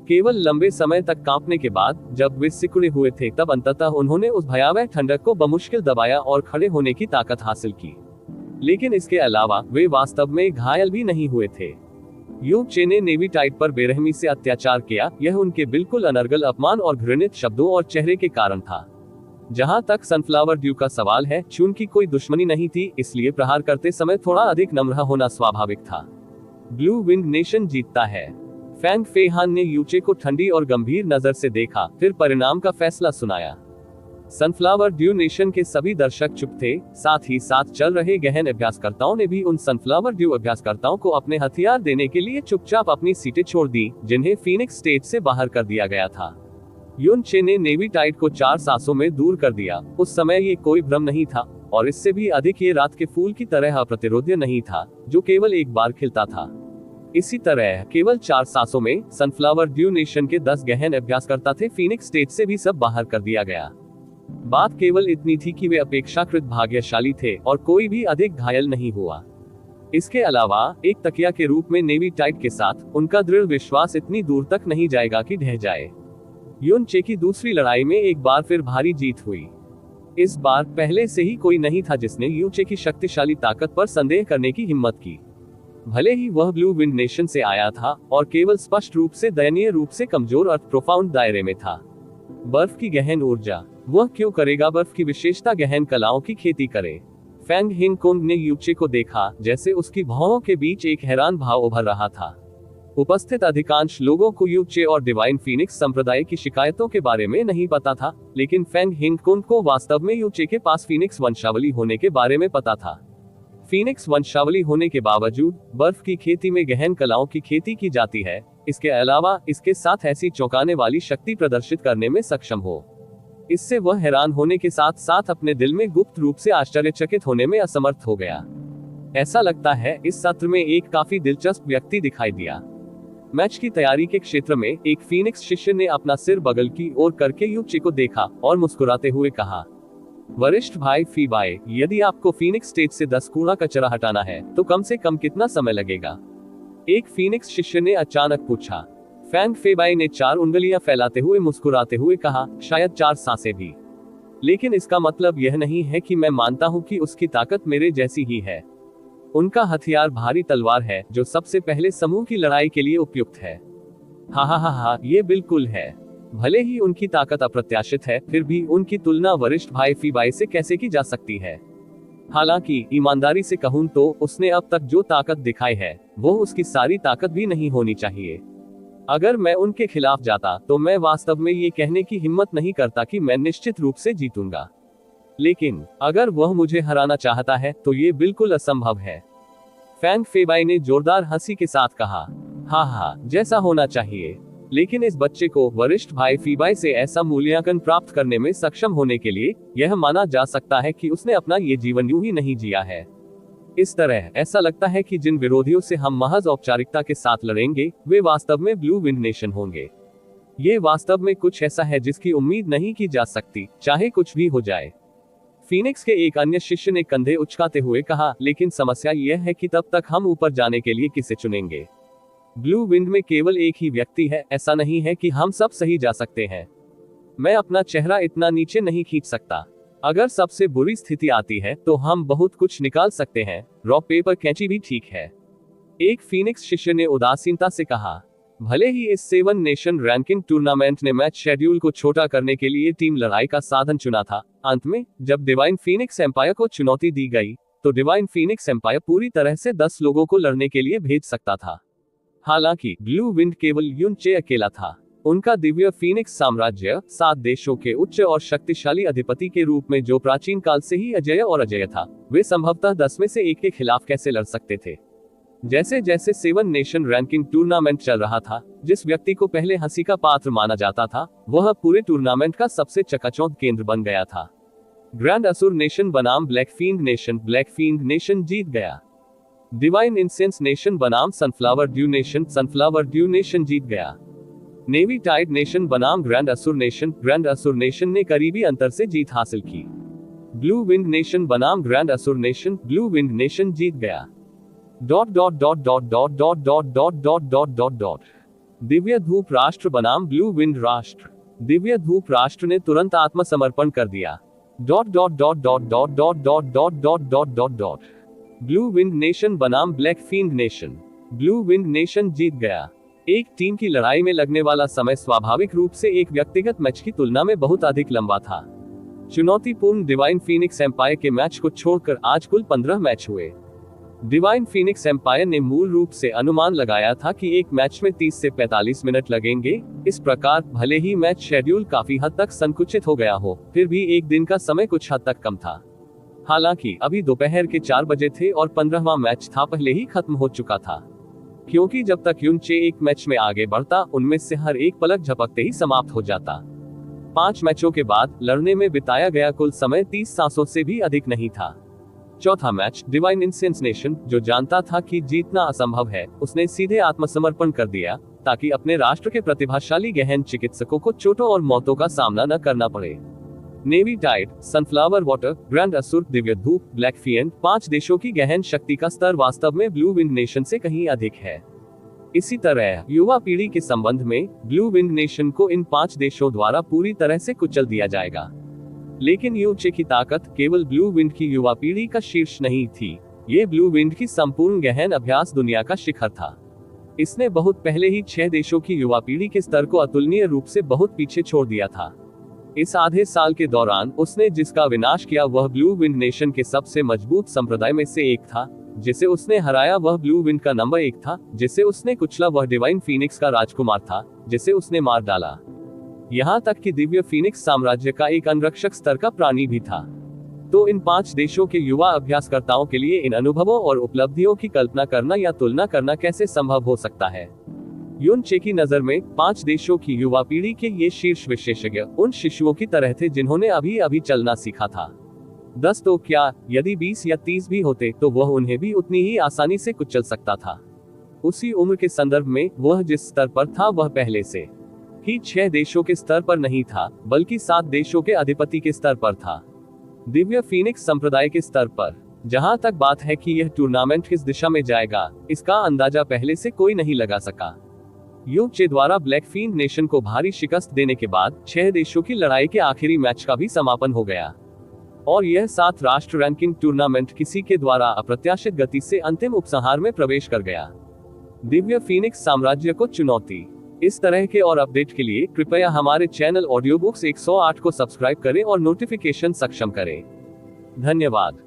केवल लंबे समय तक कांपने के बाद, जब वे सिकुड़े हुए थे, तब अंततः उन्होंने उस भयावह ठंडक को बमुश्किल दबाया और खड़े होने की ताकत हासिल की। लेकिन इसके अलावा वे वास्तव में घायल भी नहीं हुए थे। यू चे ने नेवी टाइट पर बेरहमी से अत्याचार किया, यह उनके बिल्कुल अनर्गल अपमान और घृणित शब्दों और चेहरे के कारण था। जहां तक सनफ्लावर ड्यू का सवाल है, चून की कोई दुश्मनी नहीं थी, इसलिए प्रहार करते समय थोड़ा अधिक नम्र होना स्वाभाविक था। ब्लू विंड नेशन जीतता है। फैंग फेहान ने यू चे को ठंडी और गंभीर नजर से देखा, फिर परिणाम का फैसला सुनाया। सनफ्लावर ड्यू नेशन के सभी दर्शक चुप थे, साथ ही साथ चल रहे गहन अभ्यासकर्ताओं ने भी उन सनफ्लावर ड्यू अभ्यासकर्ताओं को अपने हथियार देने के लिए चुपचाप अपनी सीटें छोड़ दी, जिन्हें फीनिक्स स्टेज से बाहर कर दिया गया था। युन चे ने नेवी टाइट को 4 सांसों में दूर कर दिया। उस समय ये कोई भ्रम नहीं था, और इससे भी अधिक ये रात के फूल की तरह अप्रतिरोध्य नहीं था, जो केवल एक बार खिलता था। इसी तरह केवल 4 सांसों में सनफ्लावर ड्यू नेशन के 10 गहन अभ्यासकर्ता थे, फीनिक्स स्टेज से भी सब बाहर कर दिया गया। बात केवल इतनी थी कि वे अपेक्षाकृत भाग्यशाली थे और कोई भी अधिक घायल नहीं हुआ। इसके अलावा एक तकिया के रूप में नेवी टाइट के साथ उनका दृढ़ विश्वास इतनी दूर तक नहीं जाएगा कि ढह जाए। युन चे की दूसरी लड़ाई में एक बार फिर भारी जीत हुई। इस बार पहले से ही कोई नहीं था जिसने यू चे की शक्तिशाली ताकत पर संदेह करने की हिम्मत की। भले ही वह ब्लू विंड नेशन से आया था और केवल स्पष्ट रूप से दयनीय रूप से कमजोर और प्रोफाउंड दायरे में था। बर्फ की गहन ऊर्जा, वह क्यों करेगा बर्फ की विशेषता गहन कलाओं की खेती करे। फैंग हिंग कुंग ने यू चे को देखा, जैसे उसकी भौहों के बीच एक हैरान भाव उभर रहा था। उपस्थित अधिकांश लोगों को यू चे और डिवाइन फीनिक्स संप्रदाय की शिकायतों के बारे में नहीं पता था, लेकिन फैंग हिंग कुंग को वास्तव में यू चे के पास फीनिक्स वंशावली होने के बारे में पता था। फीनिक्स वंशावली होने के बावजूद बर्फ की खेती में गहन कलाओं की खेती की जाती है। इसके अलावा इसके साथ ऐसी चौंकाने वाली शक्ति प्रदर्शित करने में सक्षम हो, इससे वह हैरान होने के साथ साथ अपने दिल में गुप्त रूप से आश्चर्यचकित होने में असमर्थ हो गया। ऐसा लगता है इस सत्र में एक काफी दिलचस्प व्यक्ति दिखाई दिया। मैच की तैयारी के क्षेत्र में एक फीनिक्स शिष्य ने अपना सिर बगल की ओर करके यू चे को देखा और मुस्कुराते हुए कहा, वरिष्ठ भाई फी बाय, यदि आपको फीनिक्स स्टेज से 10 कूड़ा कचरा हटाना है तो कम से कम कितना समय लगेगा? एक फीनिक्स शिष्य ने अचानक पूछा। फैंग फेबाई ने 4 उंगलियां फैलाते हुए मुस्कुराते हुए कहा, शायद 4 सांसें भी। लेकिन इसका मतलब यह नहीं है कि मैं मानता हूं कि उसकी ताकत मेरे जैसी ही है। उनका हथियार भारी तलवार है, जो सबसे पहले समूह की लड़ाई के लिए उपयुक्त है। हा, ये बिल्कुल है। भले ही उनकी ताकत अप्रत्याशित है, फिर भी उनकी तुलना वरिष्ठ भाई फीबाई से कैसे की जा सकती है। हालांकि ईमानदारी से कहूं तो उसने अब तक जो ताकत दिखाई है, वो उसकी सारी ताकत भी नहीं होनी चाहिए। अगर मैं उनके खिलाफ जाता तो मैं वास्तव में ये कहने की हिम्मत नहीं करता कि मैं निश्चित रूप से जीतूंगा। लेकिन अगर वह मुझे हराना चाहता है तो ये बिल्कुल असंभव है। फैंग फेबाई ने जोरदार हंसी के साथ कहा, हा, जैसा होना चाहिए। लेकिन इस बच्चे को वरिष्ठ भाई फीबाई से ऐसा मूल्यांकन प्राप्त करने में सक्षम होने के लिए यह माना जा सकता है कि उसने अपना ये जीवन यूं ही नहीं जिया है। इस तरह ऐसा लगता है कि जिन विरोधियों से हम महज औपचारिकता के साथ लड़ेंगे, वे वास्तव में ब्लू विंड नेशन होंगे। ये वास्तव में कुछ ऐसा है जिसकी उम्मीद नहीं की जा सकती, चाहे कुछ भी हो जाए। फीनिक्स के एक अन्य शिष्य ने कंधे उचकाते हुए कहा, लेकिन समस्या यह है कि तब तक हम ऊपर जाने के लिए किसे चुनेंगे। ब्लू विंड में केवल एक ही व्यक्ति है, ऐसा नहीं है कि हम सब सही जा सकते हैं। मैं अपना चेहरा इतना नीचे नहीं खींच सकता। अगर सबसे बुरी स्थिति आती है तो हम बहुत कुछ निकाल सकते हैं, रॉक पेपर कैंची भी ठीक है। एक फीनिक्स शिष्य ने उदासीनता से कहा। भले ही इस 7 नेशन रैंकिंग टूर्नामेंट ने मैच शेड्यूल को छोटा करने के लिए टीम लड़ाई का साधन चुना था, अंत में जब डिवाइन फीनिक्स एम्पायर को चुनौती दी गई तो डिवाइन फीनिक्स एम्पायर पूरी तरह से 10 लोगों को लड़ने के लिए भेज सकता था। हालांकि ब्लू विंड केवल युन चे अकेला था। उनका दिव्य फीनिक्स साम्राज्य 7 देशों के उच्च और शक्तिशाली अधिपति के रूप में, जो प्राचीन काल से ही अजेय और अजेय था, वे संभवतः 10 में से एक के खिलाफ कैसे लड़ सकते थे। जैसे जैसे 7 नेशन रैंकिंग टूर्नामेंट चल रहा था, जिस व्यक्ति को पहले हंसी का पात्र माना जाता था, वह पूरे टूर्नामेंट का सबसे चकाचौंध केंद्र बन गया था। ग्रैंड असुर नेशन बनाम ब्लैक फींड नेशन जीत गया। डिवाइन इंसेंस नेशन बनाम सनफ्लावर ड्यू नेशन जीत गया। नेवी टाइड नेशन बनाम ग्रैंड असुर नेशन ने करीबी अंतर से जीत हासिल की। ब्लू विंड नेशन बनाम ग्रैंड असुर नेशन, ब्लू विंड नेशन जीत गया। दिव्य धूप राष्ट्र बनाम ब्लू विंड राष्ट्र, दिव्य धूप राष्ट्र ने तुरंत आत्मसमर्पण कर दिया। ब्लू विंड नेशन बनाम black fiend nation, blue wind nation जीत गया। एक टीम की लड़ाई में लगने वाला समय स्वाभाविक रूप से एक व्यक्तिगत मैच की तुलना में बहुत अधिक लंबा था। चुनौतीपूर्ण डिवाइन फीनिक्स एम्पायर के मैच को छोड़कर आज कुल 15 मैच हुए। डिवाइन फीनिक्स एम्पायर ने मूल रूप से अनुमान लगाया था कि एक मैच में 30 से 45 मिनट लगेंगे। इस प्रकार भले ही मैच शेड्यूल काफी हद तक संकुचित हो गया हो, फिर भी एक दिन का समय कुछ हद तक कम था। हालांकि अभी दोपहर के 4 बजे थे और 15वां मैच था पहले ही खत्म हो चुका था, क्योंकि जब तक युन चे एक मैच में आगे बढ़ता, उनमें से हर एक पलक झपकते ही समाप्त हो जाता। 5 मैचों के बाद लड़ने में बिताया गया कुल समय 30 सांसों से भी अधिक नहीं था। चौथा मैच डिवाइन इंसेंस नेशन, जो जानता था कि जीतना असंभव है, उसने सीधे आत्मसमर्पण कर दिया ताकि अपने राष्ट्र के प्रतिभाशाली गहन चिकित्सकों को चोटों और मौतों का सामना न करना पड़े। Navy Tide, Sunflower Water, Grand असुर, दिव्य धूप, ब्लैक फीएंड, 5 देशों की गहन शक्ति का स्तर वास्तव में ब्लू विंड नेशन से कहीं अधिक है। इसी तरह युवा पीढ़ी के संबंध में ब्लू विंड नेशन को इन 5 देशों द्वारा पूरी तरह से कुचल दिया जाएगा। लेकिन युन चे की ताकत केवल ब्लू विंड की युवा पीढ़ी का शीर्ष नहीं थी, ये ब्लू विंड की संपूर्ण गहन अभ्यास दुनिया का शिखर था। इसने बहुत पहले ही 6 देशों की युवा पीढ़ी के स्तर को अतुलनीय रूप से बहुत पीछे छोड़ दिया था। इस आधे साल के दौरान उसने जिसका विनाश किया वह ब्लू विंड नेशन के सबसे मजबूत संप्रदाय में से एक था। जिसे उसने हराया वह ब्लू विंड का नंबर 1 था। जिसे उसने कुचला वह डिवाइन फीनिक्स का राजकुमार था, जिसे उसने मार डाला। यहाँ तक कि दिव्य फीनिक्स साम्राज्य का एक अंगरक्षक स्तर का प्राणी भी था। तो इन 5 देशों के युवा अभ्यासकर्ताओं के लिए इन अनुभवों और उपलब्धियों की कल्पना करना या तुलना करना कैसे संभव हो सकता है। युन चे की नजर में 5 देशों की युवा पीढ़ी के ये शीर्ष विशेषज्ञ उन शिशुओं की तरह थे जिन्होंने अभी अभी चलना सीखा था। 10 तो क्या, यदि 20 या 30 भी होते तो वह उन्हें भी उतनी ही आसानी से कुचल सकता था। उसी उम्र के संदर्भ में वह जिस स्तर पर था वह पहले से ही 6 देशों के स्तर पर नहीं था, बल्कि 7 देशों के अधिपति के स्तर पर था, दिव्य फीनिक्स संप्रदाय के स्तर पर। जहां तक बात है कि यह टूर्नामेंट किस दिशा में जाएगा, इसका अंदाजा पहले से कोई नहीं लगा सका। यूचे द्वारा ब्लैकफिन नेशन को भारी शिकस्त देने के बाद 6 देशों की लड़ाई के आखिरी मैच का भी समापन हो गया और यह 7 राष्ट्र रैंकिंग टूर्नामेंट किसी के द्वारा अप्रत्याशित गति से अंतिम उपसंहार में प्रवेश कर गया। दिव्य फीनिक्स साम्राज्य को चुनौती। इस तरह के और अपडेट के लिए कृपया हमारे चैनल ऑडियो बुक्स 108 को सब्सक्राइब करें और नोटिफिकेशन सक्षम करें। धन्यवाद।